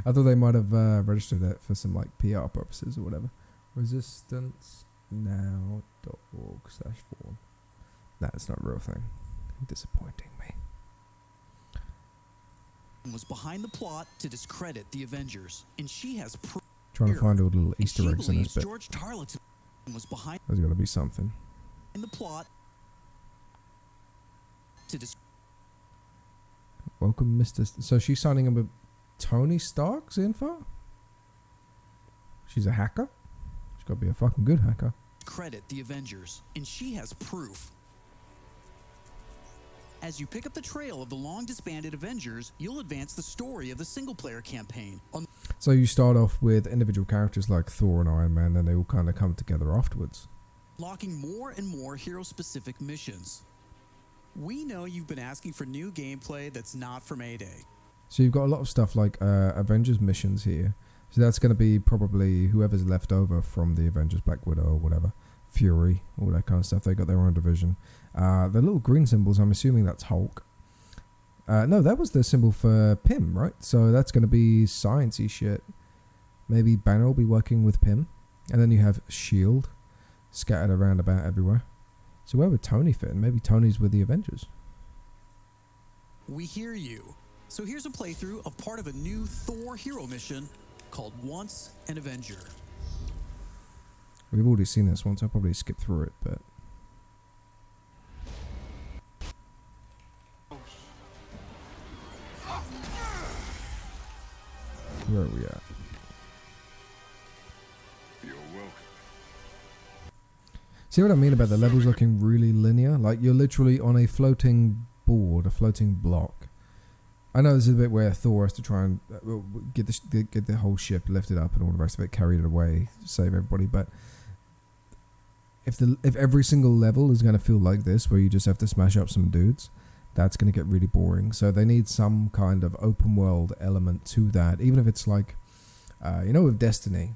I thought they might have registered it for some like PR purposes or whatever. Resistancenow.org/form. That's not a real thing. Disappointing me. was behind the plot to discredit the Avengers, and she has proof. Trying to find all the little Easter eggs in this bit. George Tarleton was behind. There's got to be something. In the plot to Welcome, Mr. So she's signing up with Tony Stark's info? She's a hacker? She's got to be a fucking good hacker. Credit the Avengers, and she has proof. As you pick up the trail of the long-disbanded Avengers, you'll advance the story of the single-player campaign. So you start off with individual characters like Thor and Iron Man, and they all kind of come together afterwards. Unlocking more and more hero-specific missions. We know you've been asking for new gameplay that's not from A-Day. So you've got a lot of stuff like Avengers missions here. So that's going to be probably whoever's left over from the Avengers, Black Widow or whatever. Fury, all that kind of stuff. They got their own division. The little green symbols, I'm assuming that's Hulk. No, that was the symbol for Pym, right? So that's going to be sciencey shit. Maybe Banner will be working with Pym. And then you have S.H.I.E.L.D. scattered around about everywhere. So where would Tony fit in? Maybe Tony's with the Avengers. We hear you. So here's a playthrough of part of a new Thor hero mission called Once an Avenger. We've already seen this once. I'll probably skip through it, but... where are we at? You're welcome. See what I mean about the levels looking really linear? Like you're literally on a floating board, a floating block. I know this is a bit where Thor has to try and get the whole ship lifted up and all the rest of it, carried away, save everybody, but if every single level is going to feel like this, where you just have to smash up some dudes, that's going to get really boring. So they need some kind of open world element to that, even if it's like, you know, with Destiny,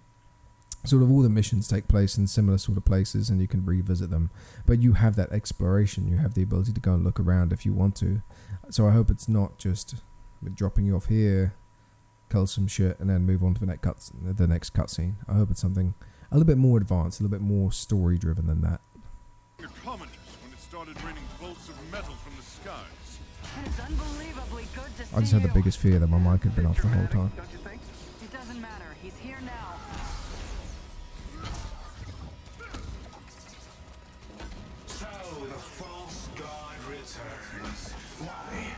sort of all the missions take place in similar sort of places and you can revisit them, but you have that exploration, you have the ability to go and look around if you want to. So I hope it's not just dropping you off here, kill some shit, and then move on to the next cutscene. I hope it's something a little bit more advanced, a little bit more story driven than that. Your commoners when it started raining bolts of metal from the skies. It's unbelievably good to see I just had the you. biggest fear that my mic had been off the whole time. Don't you think? It doesn't matter. He's here now. before the false god returns. Why?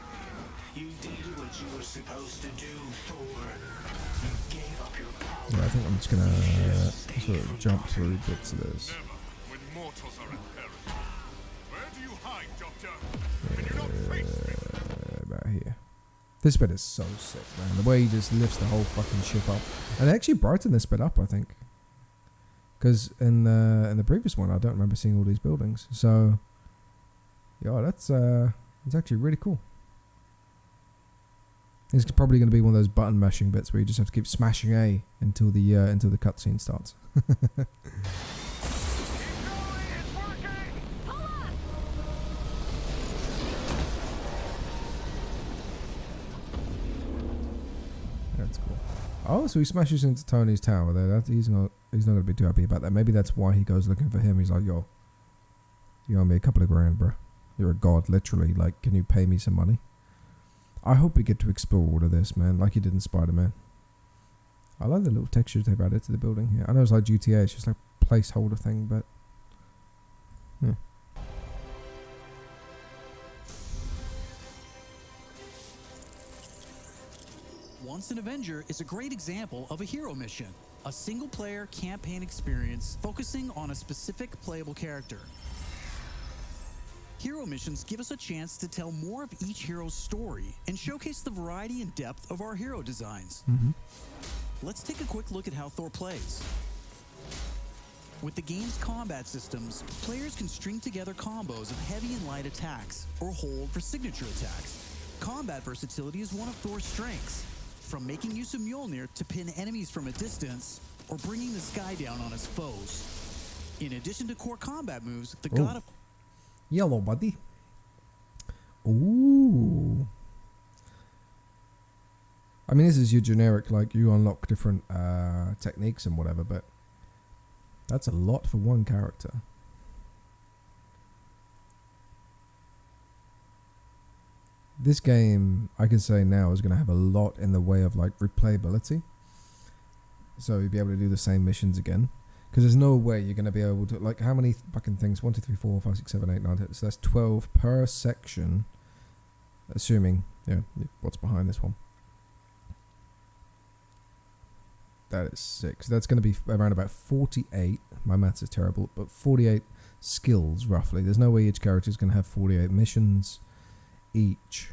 You did what you were supposed to do, Thor. You gave up your power. Yeah, I think I'm just gonna sort of jump through bits of this. When mortals are in peril. Where do you hide, Doctor? Can you not face me? About here. This bit is so sick, man. The way he just lifts the whole fucking ship up, and they actually brightened this bit up, I think. Because in the previous one, I don't remember seeing all these buildings. So, yeah, that's actually really cool. It's probably going to be one of those button mashing bits where you just have to keep smashing A until the cutscene starts. That's cool. Oh, so he smashes into Tony's tower there. He's not going to be too happy about that. Maybe that's why he goes looking for him. He's like, yo, you owe me a couple of grand, bro. You're a god, literally. Like, can you pay me some money? I hope we get to explore all of this, man, like you did in Spider-Man. I like the little textures they've added to the building here. I know it's like GTA, it's just like a placeholder thing, but yeah. Once an Avenger is a great example of a hero mission, a single-player campaign experience focusing on a specific playable character. Hero missions give us a chance to tell more of each hero's story and showcase the variety and depth of our hero designs. Let's take a quick look at how Thor plays. With the game's combat systems, players can string together combos of heavy and light attacks, or hold for signature attacks. Combat versatility is one of Thor's strengths, from making use of Mjolnir to pin enemies from a distance, or bringing the sky down on his foes. In addition to core combat moves, the god of Yellow, buddy. Ooh. I mean, this is your generic, like, you unlock different techniques and whatever, but that's a lot for one character. This game, I can say now, is going to have a lot in the way of, like, replayability. So you'll be able to do the same missions again. Because there's no way you're going to be able to, like, how many fucking things? 1, 2, 3, 4, 5, 6, 7, 8, 9, 10. So that's 12 per section. Assuming, yeah, what's behind this one. That is 6. That's going to be around about 48. My maths is terrible, but 48 skills, roughly. There's no way each character is going to have 48 missions each.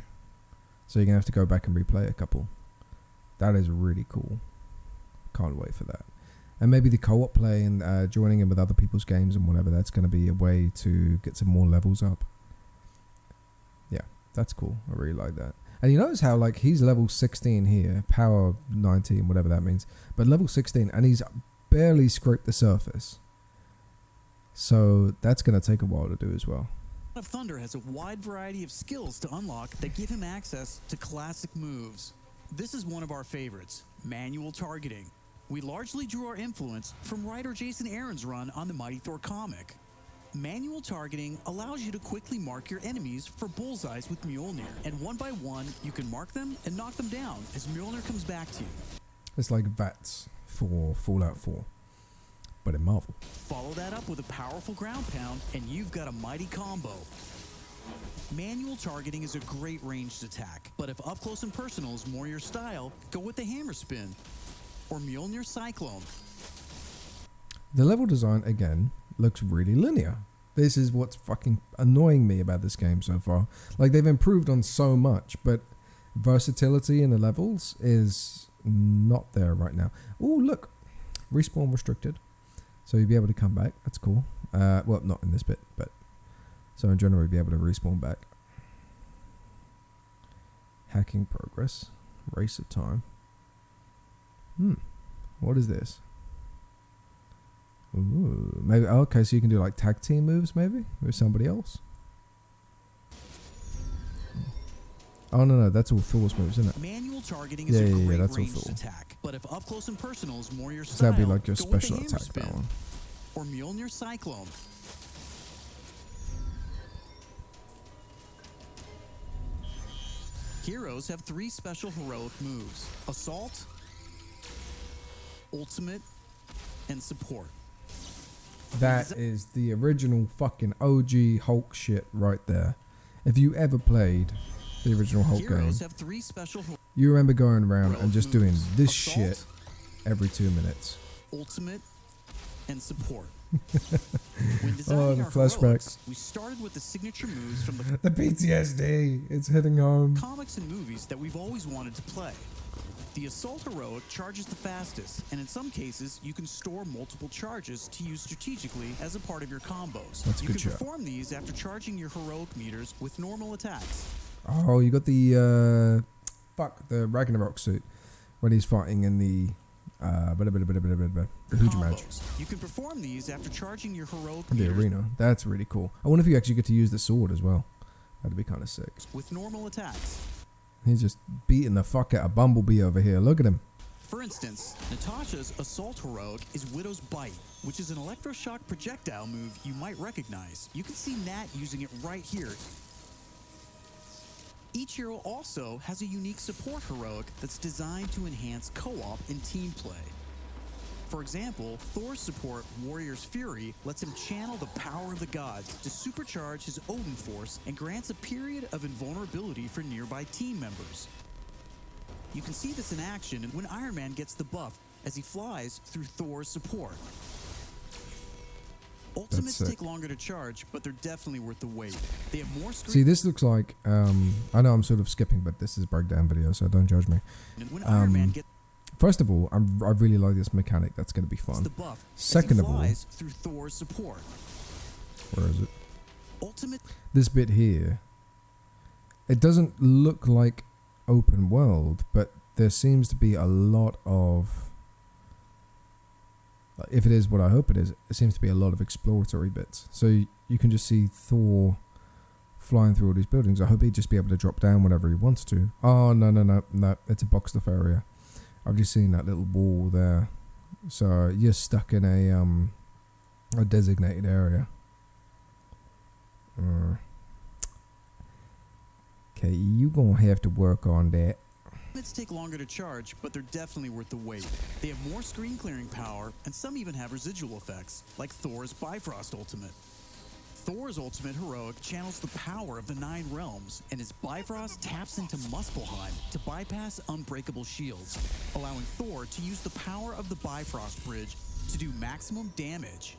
So you're going to have to go back and replay a couple. That is really cool. Can't wait for that. And maybe the co-op play and joining in with other people's games and whatever, that's going to be a way to get some more levels up. Yeah, that's cool. I really like that. And you notice how, like, he's level 16 here, power 19, whatever that means, but level 16, and he's barely scraped the surface. So that's going to take a while to do as well. God of Thunder has a wide variety of skills to unlock that give him access to classic moves. This is one of our favorites, manual targeting. We largely drew our influence from writer Jason Aaron's run on the Mighty Thor comic. Manual targeting allows you to quickly mark your enemies for bullseyes with Mjolnir, and one by one, you can mark them and knock them down as Mjolnir comes back to you. It's like VATS for Fallout 4, but in Marvel. Follow that up with a powerful ground pound, and you've got a mighty combo. Manual targeting is a great ranged attack, but if up close and personal is more your style, go with the hammer spin or Mjolnir Cyclone. The level design, again, looks really linear. This is what's fucking annoying me about this game so far. Like, they've improved on so much, but versatility in the levels is not there right now. Oh, look. Respawn restricted. So you'll be able to come back. That's cool. Well, not in this bit, but... So in general, you'll be able to respawn back. Hacking progress. Race of time. What is this? Ooh, maybe, okay, so you can do like tag team moves maybe with somebody else. Oh no, that's all Thor's moves, isn't it? Manual targeting is a great that's all ranged Thor. attack, but if up close and personal is more your So style, that'd be like your go with special the hammer attack, spin that one. or Mjolnir Cyclone. Heroes have 3 special heroic moves: Assault, Ultimate, and Support. That is the original fucking OG Hulk shit right there. If you ever played the original Hulk game, have 3 special you remember going around and just doing this shit every 2 minutes. Ultimate and support. Oh, the flashbacks. We started with the signature moves from The PTSD. It's hitting home. comics and movies that we've always wanted to play. The Assault Heroic charges the fastest, and in some cases, you can store multiple charges to use strategically as a part of your combos. That's a you good can shot. perform these after charging your heroic meters with normal attacks. Oh, you got the the Ragnarok suit when he's fighting in the Hooja match. You can perform these after charging your heroic In the meters arena. That's really cool. I wonder if you actually get to use the sword as well. That'd be kind of sick. with normal attacks. He's just beating the fuck out of Bumblebee over here. Look at him. For instance, Natasha's Assault Heroic is Widow's Bite, which is an electroshock projectile move you might recognize. You can see Nat using it right here. Each hero also has a unique support heroic that's designed to enhance co-op and team play. For example, Thor's support, Warrior's Fury, lets him channel the power of the gods to supercharge his Odin force and grants a period of invulnerability for nearby team members. You can see this in action when Iron Man gets the buff as he flies through Thor's support. Ultimates sick. take longer to charge, but they're definitely worth the wait. They have more screen. See, this looks like I know I'm sort of skipping, but this is a breakdown video, so don't judge me. When Iron Man gets First of all, I really like this mechanic. That's going to be fun. the buff Second as of he all, flies through Thor's support. where is it? Ultimate This bit here. It doesn't look like open world, but there seems to be a lot of. If it is what I hope it is, it seems to be a lot of exploratory bits. So you can just see Thor flying through all these buildings. I hope he'd just be able to drop down whenever he wants to. Oh, no. It's a boxed off area. I've just seen that little wall there. So you're stuck in a designated area. Okay, you gonna have to work on that. Ultimates take longer to charge, but they're definitely worth the wait. They have more screen clearing power, and some even have residual effects, like Thor's Bifrost Ultimate. Thor's Ultimate Heroic channels the power of the 9 realms, and his Bifrost taps into Muspelheim to bypass unbreakable shields, allowing Thor to use the power of the Bifrost Bridge to do maximum damage.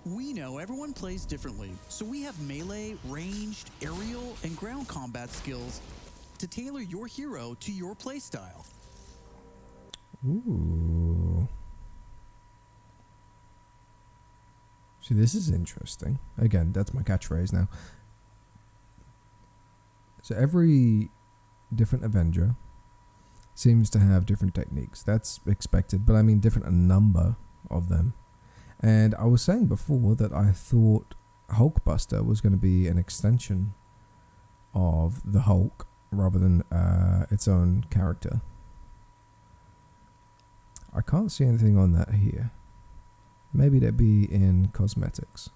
We know everyone plays differently, so we have melee, ranged, aerial, and ground combat skills to tailor your hero to your playstyle. Ooh. See, this is interesting. Again, that's my catchphrase now. So every different Avenger seems to have different techniques. That's expected, but I mean different a number of them. And I was saying before that I thought Hulkbuster was going to be an extension of the Hulk rather than its own character. I can't see anything on that here. Maybe that'd be in cosmetics.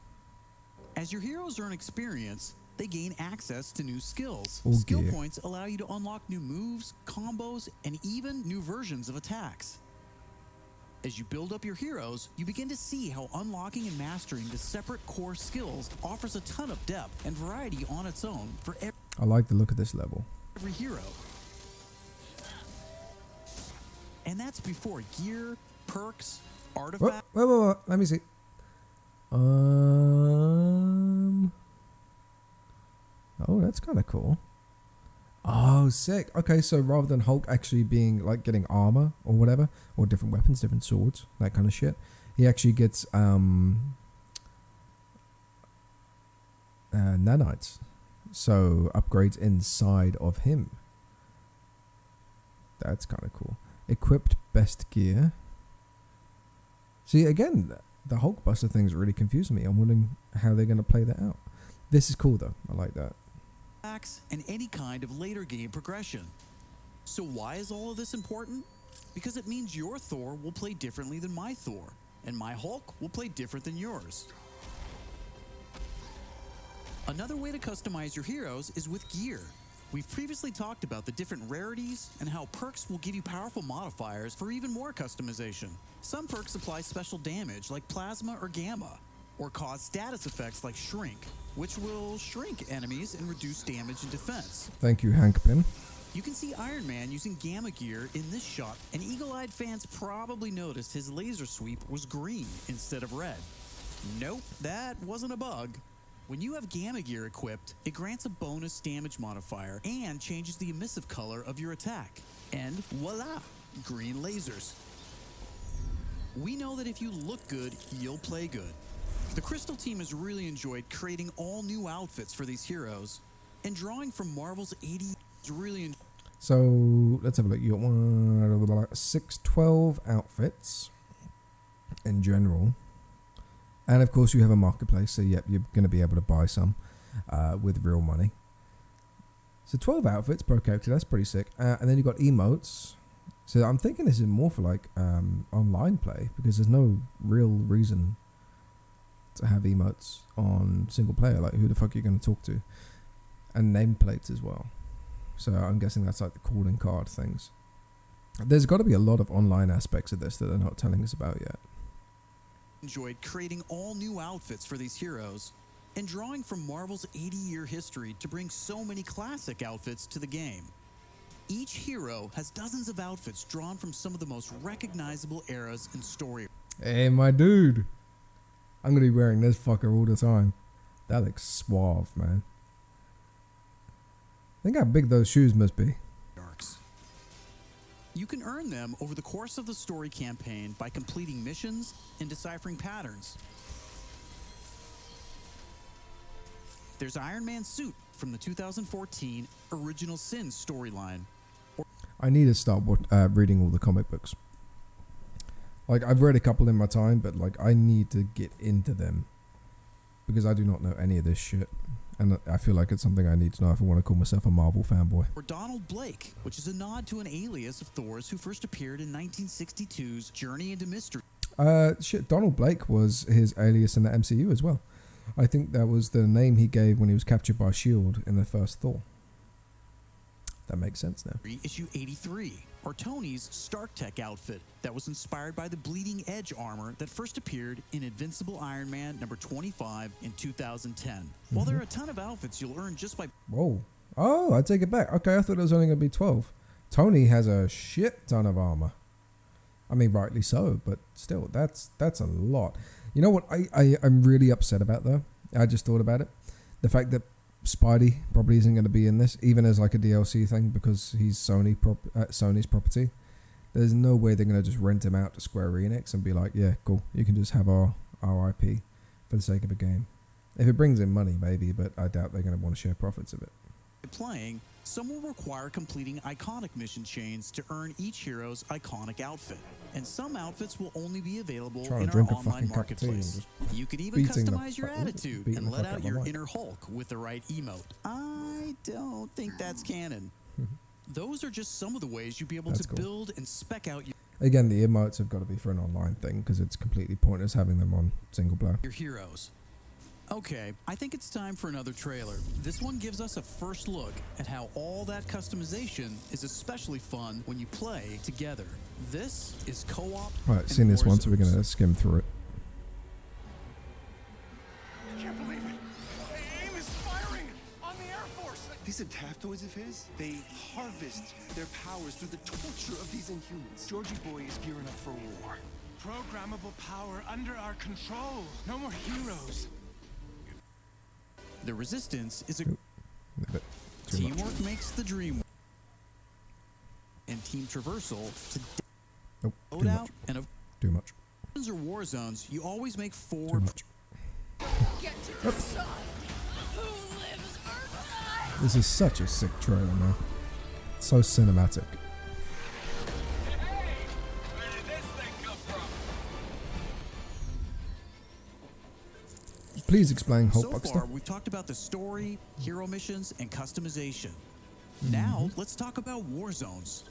As your heroes earn experience, they gain access to new skills. Or Skill gear. points allow you to unlock new moves, combos, and even new versions of attacks. As you build up your heroes, you begin to see how unlocking and mastering the separate core skills offers a ton of depth and variety on its own for I like the look of this level. every hero. And that's before gear, perks, artifacts. Wait. Let me see. Oh, that's kind of cool. Oh, sick. Okay, so rather than Hulk actually being like getting armor or whatever, or different weapons, different swords, that kind of shit, he actually gets nanites. So upgrades inside of him. That's kind of cool. Equipped best gear. See, again, the Hulkbuster thing's really confusing me. I'm wondering how they're going to play that out. This is cool, though. I like that. And any kind of later game progression. So why is all of this important? Because it means your Thor will play differently than my Thor, and my Hulk will play different than yours. Another way to customize your heroes is with gear. We've previously talked about the different rarities and how perks will give you powerful modifiers for even more customization. Some perks apply special damage like plasma or gamma, or cause status effects like shrink, which will shrink enemies and reduce damage and defense. Thank you, Hank Pym. You can see Iron Man using gamma gear in this shot, and eagle-eyed fans probably noticed his laser sweep was green instead of red. Nope, that wasn't a bug. When you have gamma gear equipped, it grants a bonus damage modifier and changes the emissive color of your attack. And voila, green lasers. We know that if you look good, you'll play good. The Crystal team has really enjoyed creating all new outfits for these heroes, and drawing from Marvel's 80 is really. So let's have a look. You got 612 outfits in general. And of course you have a marketplace, so yep, you're going to be able to buy some with real money. So 12 outfits per character, that's pretty sick. And then you've got emotes. So I'm thinking this is more for like online play, because there's no real reason to have emotes on single player. Like, who the fuck are you going to talk to? And nameplates as well. So I'm guessing that's like the calling card things. There's got to be a lot of online aspects of this that they're not telling us about yet. Enjoyed creating all new outfits for these heroes and drawing from Marvel's 80-year history to bring so many classic outfits to the game. Each hero has dozens of outfits drawn from some of the most recognizable eras in story. Hey, my dude. I'm going to be wearing this fucker all the time. That looks suave, man. Think how big those shoes must be. You can earn them over the course of the story campaign by completing missions and deciphering patterns. There's Iron Man's suit from the 2014 Original Sin storyline. I need to start reading all the comic books. Like, I've read a couple in my time, but like, I need to get into them, because I do not know any of this shit. And I feel like it's something I need to know if I want to call myself a Marvel fanboy. Or Donald Blake, which is a nod to an alias of Thor's who first appeared in 1962's Journey into Mystery. Shit, Donald Blake was his alias in the MCU as well. I think that was the name he gave when he was captured by S.H.I.E.L.D. in the first Thor. That makes sense now. Issue 83, or Tony's Stark Tech outfit that was inspired by the Bleeding Edge armor that first appeared in Invincible Iron Man number 25 in 2010. While there are a ton of outfits you'll earn just by... Whoa. Oh, I take it back. Okay, I thought it was only going to be 12. Tony has a shit ton of armor. I mean, rightly so, but still, that's a lot. You know what I'm really upset about, though? I just thought about it. The fact that Spidey probably isn't going to be in this, even as like a DLC thing, because he's Sony's property. There's no way they're going to just rent him out to Square Enix and be like, yeah, cool, you can just have our IP for the sake of a game. If it brings in money, maybe, but I doubt they're going to want to share profits of it. Playing, some will require completing iconic mission chains to earn each hero's iconic outfit. And some outfits will only be available in our online marketplace. You can even customize your attitude and let out your inner Hulk with the right emote. I don't think that's canon. Those are just some of the ways you'll be able to build and spec out your... Again, the emotes have got to be for an online thing, because it's completely pointless having them on single player. Your heroes. Okay, I think it's time for another trailer. This one gives us a first look at how all that customization is especially fun when you play together. This is co-op. Alright, seen this one, so we're going to skim through it. I can't believe it. AIM is firing on the Air Force. These adaptoids of his, they harvest their powers through the torture of these Inhumans. Georgie Boy is gearing up for war. Programmable power under our control. No more heroes. The Resistance is a teamwork makes the dream work. And team traversal to load out and of too much. Or war zones, you always make forward. Get to decide who lives or dies. This is such a sick trailer, man. It's so cinematic. Please explain Hulkbuster. So far, we've talked about the story, hero missions, and customization. Now, let's talk about war zones.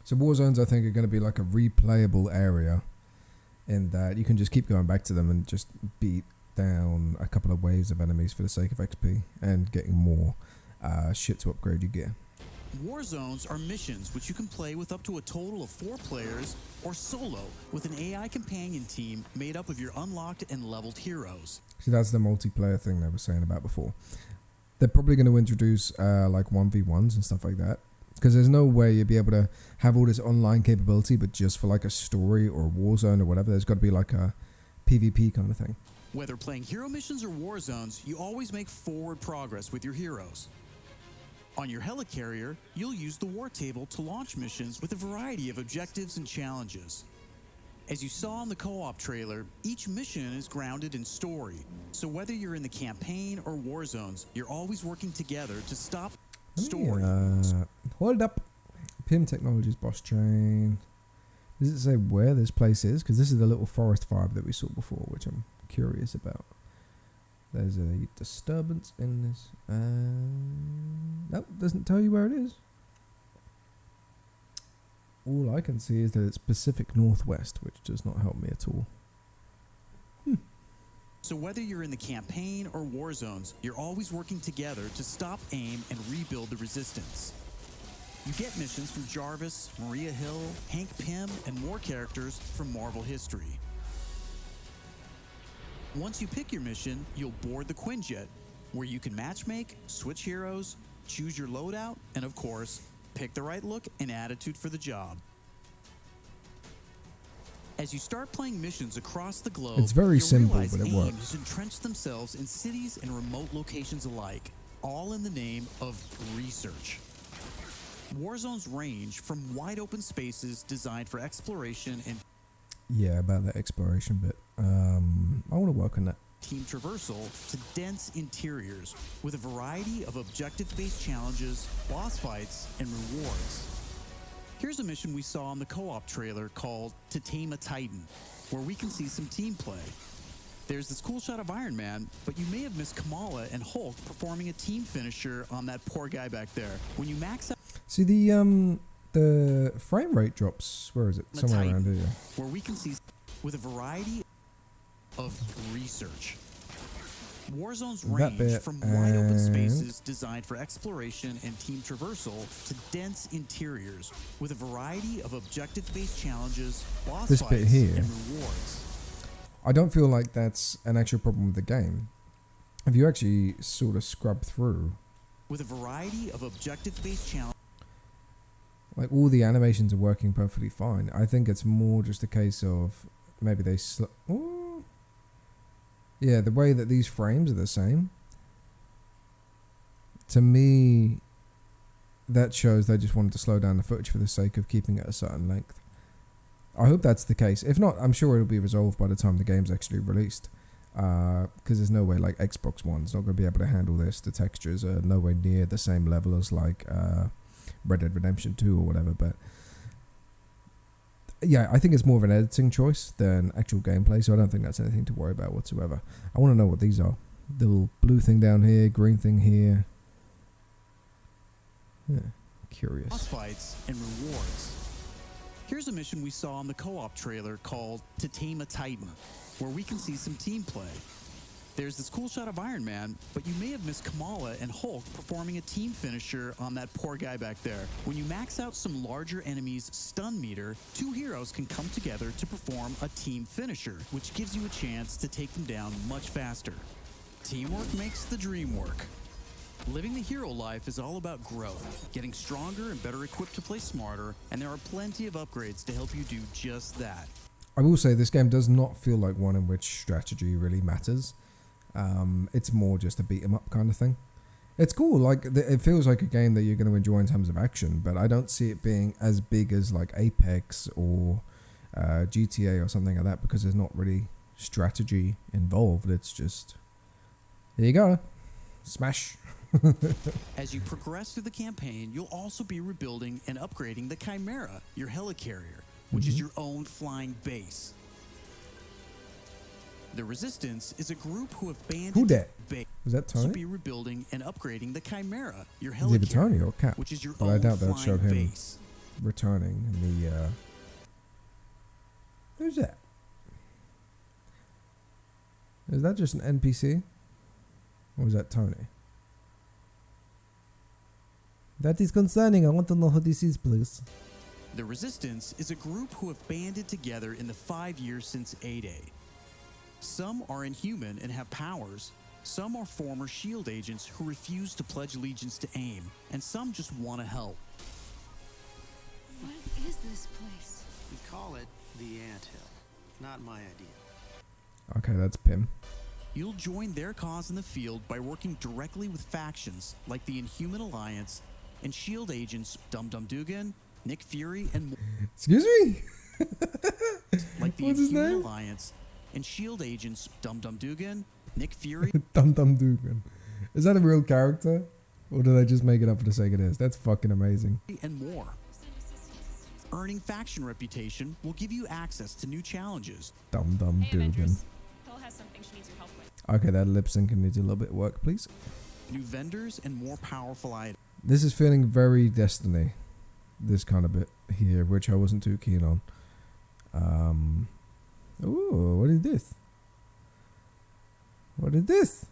So war zones, I think, are going to be like a replayable area in that you can just keep going back to them and just beat down a couple of waves of enemies for the sake of XP and getting more shit to upgrade your gear. War zones are missions which you can play with up to a total of 4 players or solo with an AI companion team made up of your unlocked and leveled heroes. See, that's the multiplayer thing they were saying about before. They're probably going to introduce like 1v1s and stuff like that, because there's no way you'd be able to have all this online capability but just for like a story or a Warzone or whatever. There's got to be like a PvP kind of thing. Whether playing hero missions or war zones, you always make forward progress with your heroes. On your helicarrier, you'll use the war table to launch missions with a variety of objectives and challenges. As you saw in the co-op trailer, each mission is grounded in story, so whether you're in the campaign or war zones, you're always working together to stop story. Hold up. PIM Technologies boss chain. Does it say where this place is? Because this is the little forest vibe that we saw before, which I'm curious about. There's a disturbance in this. Nope, doesn't tell you where it is. All I can see is that it's Pacific Northwest, which does not help me at all. So whether you're in the campaign or war zones, you're always working together to stop, aim, and rebuild the resistance. You get missions from Jarvis, Maria Hill, Hank Pym, and more characters from Marvel history. Once you pick your mission, you'll board the Quinjet, where you can matchmake, switch heroes, choose your loadout, and of course, pick the right look and attitude for the job. As you start playing missions across the globe, it's very simple, realize but it AIM works. has entrenched themselves in cities and remote locations alike, all in the name of research. War zones range from wide open spaces designed for exploration and Yeah, about that exploration bit. I want to work on that. team traversal to dense interiors with a variety of objective-based challenges, boss fights, and rewards. Here's a mission we saw in the co-op trailer called To Tame a Titan, where we can see some team play. There's this cool shot of Iron Man, but you may have missed Kamala and Hulk performing a team finisher on that poor guy back there. When you max out... See, the frame rate drops, where is it? Somewhere around here. Where we can see with a variety of research. War zones range from wide open spaces designed for exploration and team traversal to dense interiors with a variety of objective-based challenges, boss This fights, bit here, and rewards. I don't feel like that's an actual problem with the game. If you actually sort of scrub through, with a variety of objective-based challenges, like all the animations are working perfectly fine. I think it's more just a case of maybe they yeah, the way that these frames are the same. To me, that shows they just wanted to slow down the footage for the sake of keeping it a certain length. I hope that's the case. If not, I'm sure it'll be resolved by the time the game's actually released. Because there's no way like Xbox One's not going to be able to handle this. The textures are nowhere near the same level as like Red Dead Redemption 2 or whatever. But yeah, I think it's more of an editing choice than actual gameplay, so I don't think that's anything to worry about whatsoever. I want to know what these are. The little blue thing down here, green thing here. Yeah, curious. boss fights, and rewards. Here's a mission we saw in the co-op trailer called To Tame a Titan, where we can see some team play. There's this cool shot of Iron Man, but you may have missed Kamala and Hulk performing a team finisher on that poor guy back there. When you max out some larger enemies' stun meter, 2 heroes can come together to perform a team finisher, which gives you a chance to take them down much faster. Teamwork makes the dream work. Living the hero life is all about growth, getting stronger and better equipped to play smarter, and there are plenty of upgrades to help you do just that. I will say this game does not feel like one in which strategy really matters. It's more just a beat 'em up kind of thing. It's cool, like it feels like a game that you're going to enjoy in terms of action, but I don't see it being as big as like Apex or GTA or something like that, because there's not really strategy involved. It's just, here you go, smash. As you progress through the campaign, you'll also be rebuilding and upgrading the Chimera, your helicarrier, which is your own flying base. The Resistance is a group who have banned Who dat? base. Was that Tony? You'll be rebuilding and upgrading the Chimera, your Is it Tony helicarrier, or Cap? which is your But own I doubt that flying showed him base. returning in the. Who's that? Is that just an NPC? Or is that Tony? That is concerning. I want to know who this is, please. The Resistance is a group who have banded together in the 5 years since A-Day. Some are inhuman and have powers. Some are former S.H.I.E.L.D. agents who refuse to pledge allegiance to AIM. And some just want to help. What is this place? We call it the Anthill. Not my idea. Okay, that's Pim. You'll join their cause in the field by working directly with factions like the Inhuman Alliance and S.H.I.E.L.D. agents Dum Dum Dugan, Nick Fury, and more. Excuse me? Like the What's his Inhuman name? Alliance and S.H.I.E.L.D. agents Dum Dum Dugan, Nick Fury. Dum Dum Dugan. Is that a real character? Or do they just make it up for the sake of this? That's fucking amazing. And more. Earning faction reputation will give you access to new challenges. Dum Dum Dugan. Hill has something she needs your help with. Okay, that lip syncing needs a little bit of work, please. New vendors and more powerful items. This is feeling very Destiny. This kind of bit here, which I wasn't too keen on. Ooh, what is this? What is this?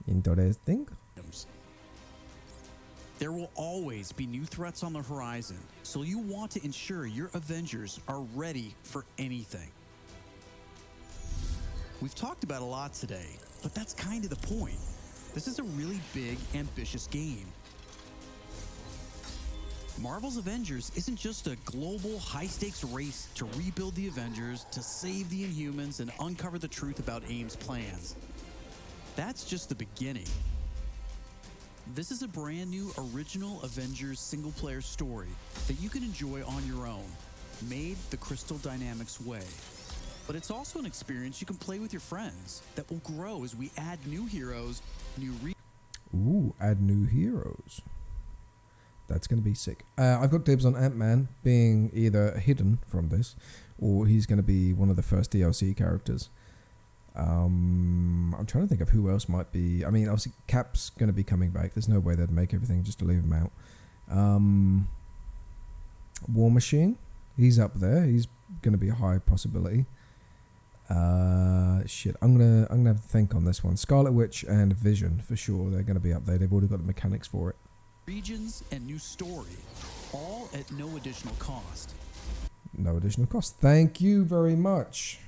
Interesting. There will always be new threats on the horizon, so you want to ensure your Avengers are ready for anything. We've talked about a lot today, but that's kind of the point. This is a really big, ambitious game. Marvel's Avengers isn't just a global, high-stakes race to rebuild the Avengers, to save the Inhumans, and uncover the truth about AIM's plans. That's just the beginning. This is a brand new original Avengers single-player story that you can enjoy on your own, made the Crystal Dynamics way. But it's also an experience you can play with your friends that will grow as we add new heroes, Ooh, add new heroes. That's going to be sick. I've got dibs on Ant-Man being either hidden from this, or he's going to be one of the first DLC characters. I'm trying to think of who else might be. I mean, obviously Cap's going to be coming back. There's no way they'd make everything just to leave him out. War Machine, he's up there. He's going to be a high possibility. Shit, I'm gonna have to think on this one. Scarlet Witch and Vision for sure. They're going to be up there. They've already got the mechanics for it. regions, and new story, all at no additional cost. No additional cost. Thank you very much.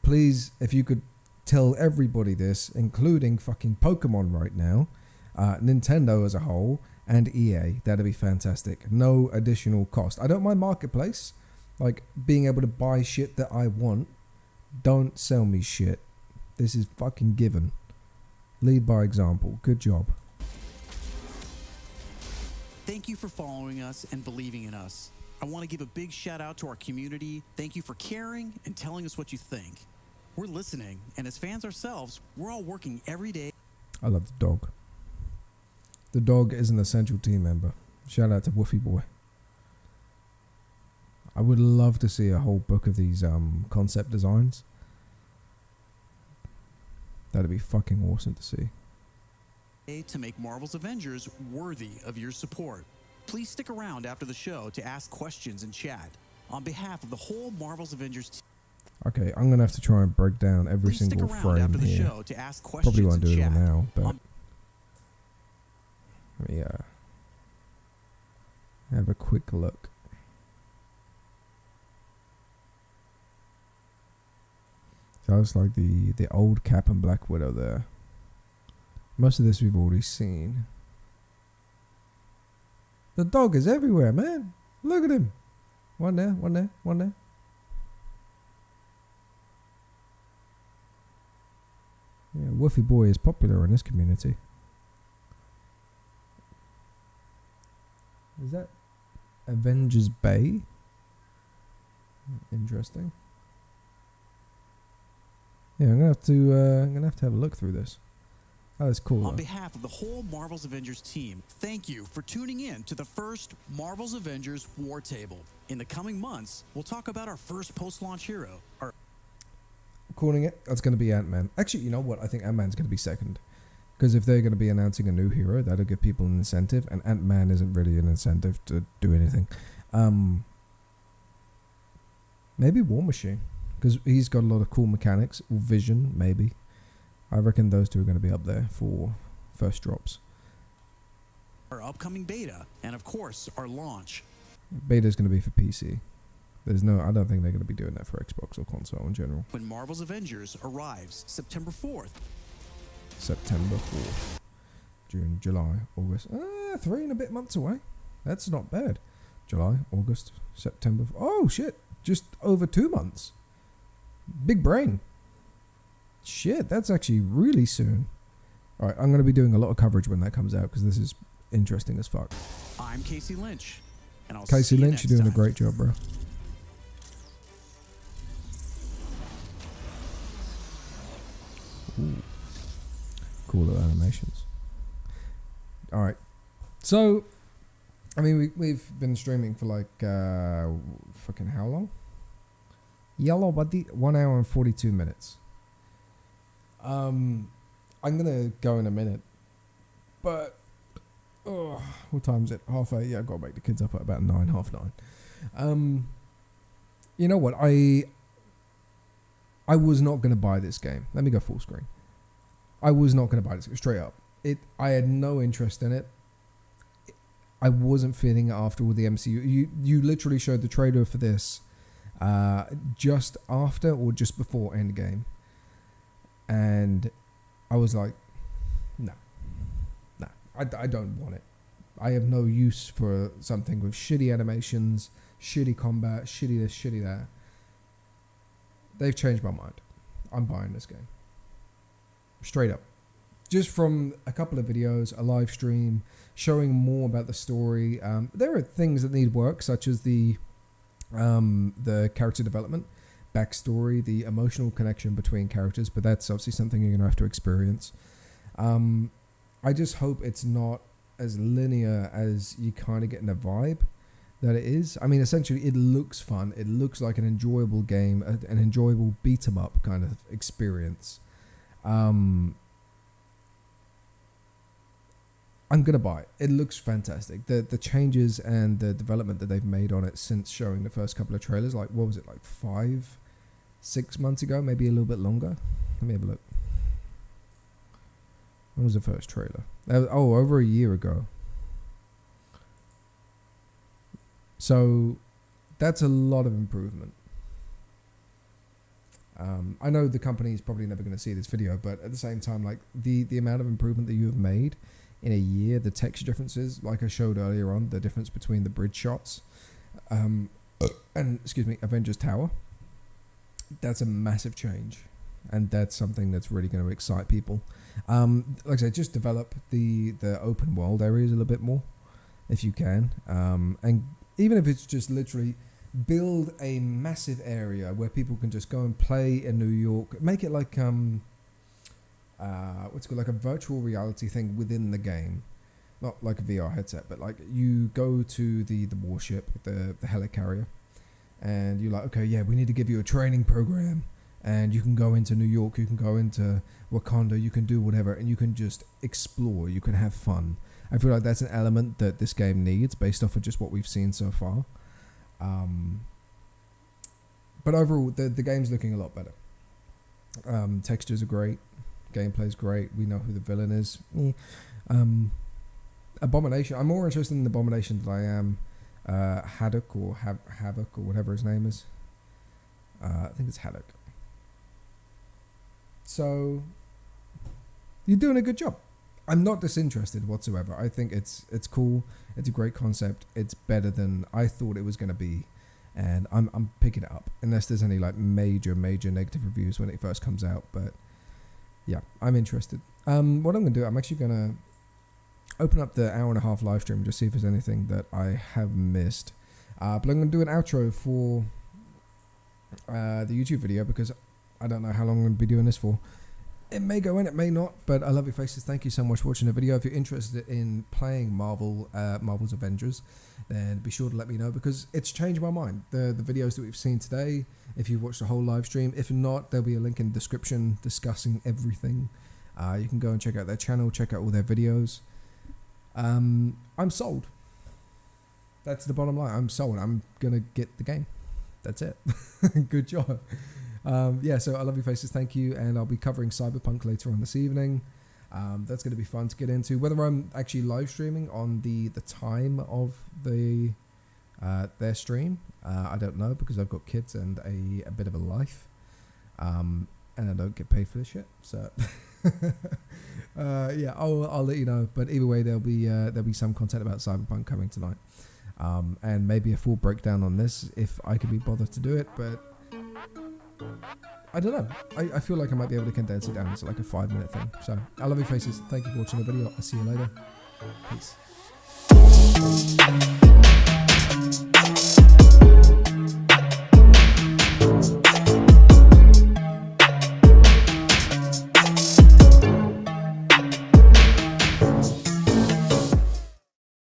Please, if you could tell everybody this, including fucking Pokemon right now, Nintendo as a whole, and EA, that'd be fantastic. No additional cost. I don't mind Marketplace, like being able to buy shit that I want. Don't sell me shit. This is fucking given. Lead by example. Good job. Thank you for following us and believing in us. I want to give a big shout out to our community. Thank you for caring and telling us what you think. We're listening, and as fans ourselves, we're all working every day. I love the dog. The dog is an essential team member. Shout out to Woofy Boy. I would love to see a whole book of these concept designs. That'd be fucking awesome to see. To make Marvel's Avengers worthy of your support. Please stick around after the show to ask questions and chat. On behalf of the whole Marvel's Avengers team. Okay, I'm gonna have to try and break down every Please single stick around frame after the here. show to ask questions Probably won't do and it all chat. now, but yeah, have a quick look. So it's like the old Cap and Black Widow there. Most of this we've already seen. The dog is everywhere, man. Look at him. One there, one there, one there. Yeah, Woofy Boy is popular in this community. Is that Avengers Bay? Interesting. Yeah, I'm gonna have to have a look through this. Oh, that's cool. On behalf of the whole Marvel's Avengers team, thank you for tuning in to the first Marvel's Avengers War Table. In the coming months, we'll talk about our first post-launch hero. Calling it, that's going to be Ant-Man. Actually, you know what? I think Ant-Man's going to be second. Because if they're going to be announcing a new hero, that'll give people an incentive, and Ant-Man isn't really an incentive to do anything. Maybe War Machine. because he's got a lot of cool mechanics. Or Vision, maybe. I reckon those two are going to be up there for first drops. Our upcoming beta, and of course, our launch. Beta's going to be for PC. I don't think they're going to be doing that for Xbox or console in general. When Marvel's Avengers arrives September 4th. September 4th. June, July, August. 3 and a bit months away. That's not bad. July, August, September. Oh, shit. Just over 2 months. Big brain. Shit, that's actually really soon. Alright, I'm going to be doing a lot of coverage when that comes out because this is interesting as fuck. I'm Casey Lynch. And I'll Casey see Lynch, you you're doing next a great job, bro. Ooh. Cool little animations. Alright. So, I mean, we've been streaming for like, fucking how long? Yellow buddy, 1 hour and 42 minutes. I'm gonna go in a minute. But, what time is it? 8:30? Yeah, I've got to wake the kids up at about 9, half 9. You know what? I was not going to buy this game. Let me go full screen. I was not going to buy this straight up. I had no interest in it. I wasn't feeling it after all the MCU. You literally showed the trailer for this just after or just before Endgame. And I was like, no, I don't want it. I have no use for something with shitty animations, shitty combat, shitty this, shitty that. They've changed my mind. I'm buying this game. Straight up. Just from a couple of videos, a live stream, showing more about the story. There are things that need work, such as the character development, backstory, the emotional connection between characters, but that's obviously something you're going to have to experience. I just hope it's not as linear as you kind of get in the vibe that it is. I mean, essentially, it looks fun. It looks like an enjoyable game, an enjoyable beat-em-up kind of experience. I'm going to buy it. It looks fantastic. The changes and the development that they've made on it since showing the first couple of trailers, like, what was it, like 5-6 months ago? Maybe a little bit longer. Let me have a look. When was the first trailer? Oh, over a year ago. So that's a lot of improvement. I know the company is probably never going to see this video, but at the same time, like the amount of improvement that you have made in a year, the texture differences, like I showed earlier on, the difference between the bridge shots and, excuse me, Avengers Tower, that's a massive change. And that's something that's really going to excite people. Like I said, just develop the open world areas a little bit more, if you can. And even if it's just literally build a massive area where people can just go and play in New York. Make it like what's it called, like a virtual reality thing within the game. Not like a VR headset, but like you go to the warship, the helicarrier, and you're like, okay, yeah, we need to give you a training program. And you can go into New York, you can go into Wakanda, you can do whatever, and you can just explore, you can have fun. I feel like that's an element that this game needs based off of just what we've seen so far. But overall, the game's looking a lot better. Textures are great, gameplay's great, we know who the villain is. Abomination, I'm more interested in Abomination than I am Haddock or Havoc or whatever his name is. I think it's Haddock. So, you're doing a good job. I'm not disinterested whatsoever. I think it's cool. It's a great concept. It's better than I thought it was going to be. And I'm picking it up. Unless there's any like major negative reviews when it first comes out. But, yeah, I'm interested. What I'm going to do, I'm actually going to open up the hour-and-a-half live stream and just see if there's anything that I have missed. But I'm going to do an outro for the YouTube video because I don't know how long I'm going to be doing this for. It may go in, it may not, but I love your faces. Thank you so much for watching the video. If you're interested in playing Marvel's Avengers, then be sure to let me know because it's changed my mind. The videos that we've seen today, if you've watched the whole live stream, if not, there'll be a link in the description discussing everything. You can go and check out their channel, check out all their videos. I'm sold. That's the bottom line. I'm sold. I'm going to get the game. that's it. Good job. Yeah, so I love you faces. Thank you. And I'll be covering Cyberpunk later on this evening. That's going to be fun to get into. Whether I'm actually live streaming on the time of the their stream, I don't know, because I've got kids and a bit of a life, and I don't get paid for this shit. So yeah, I'll let you know. But either way, there'll be some content about Cyberpunk coming tonight, and maybe a full breakdown on this if I can be bothered to do it. But I don't know. I feel like I might be able to condense it down to like a 5-minute thing. So I love you faces. Thank you for watching the video. I'll see you later. Peace.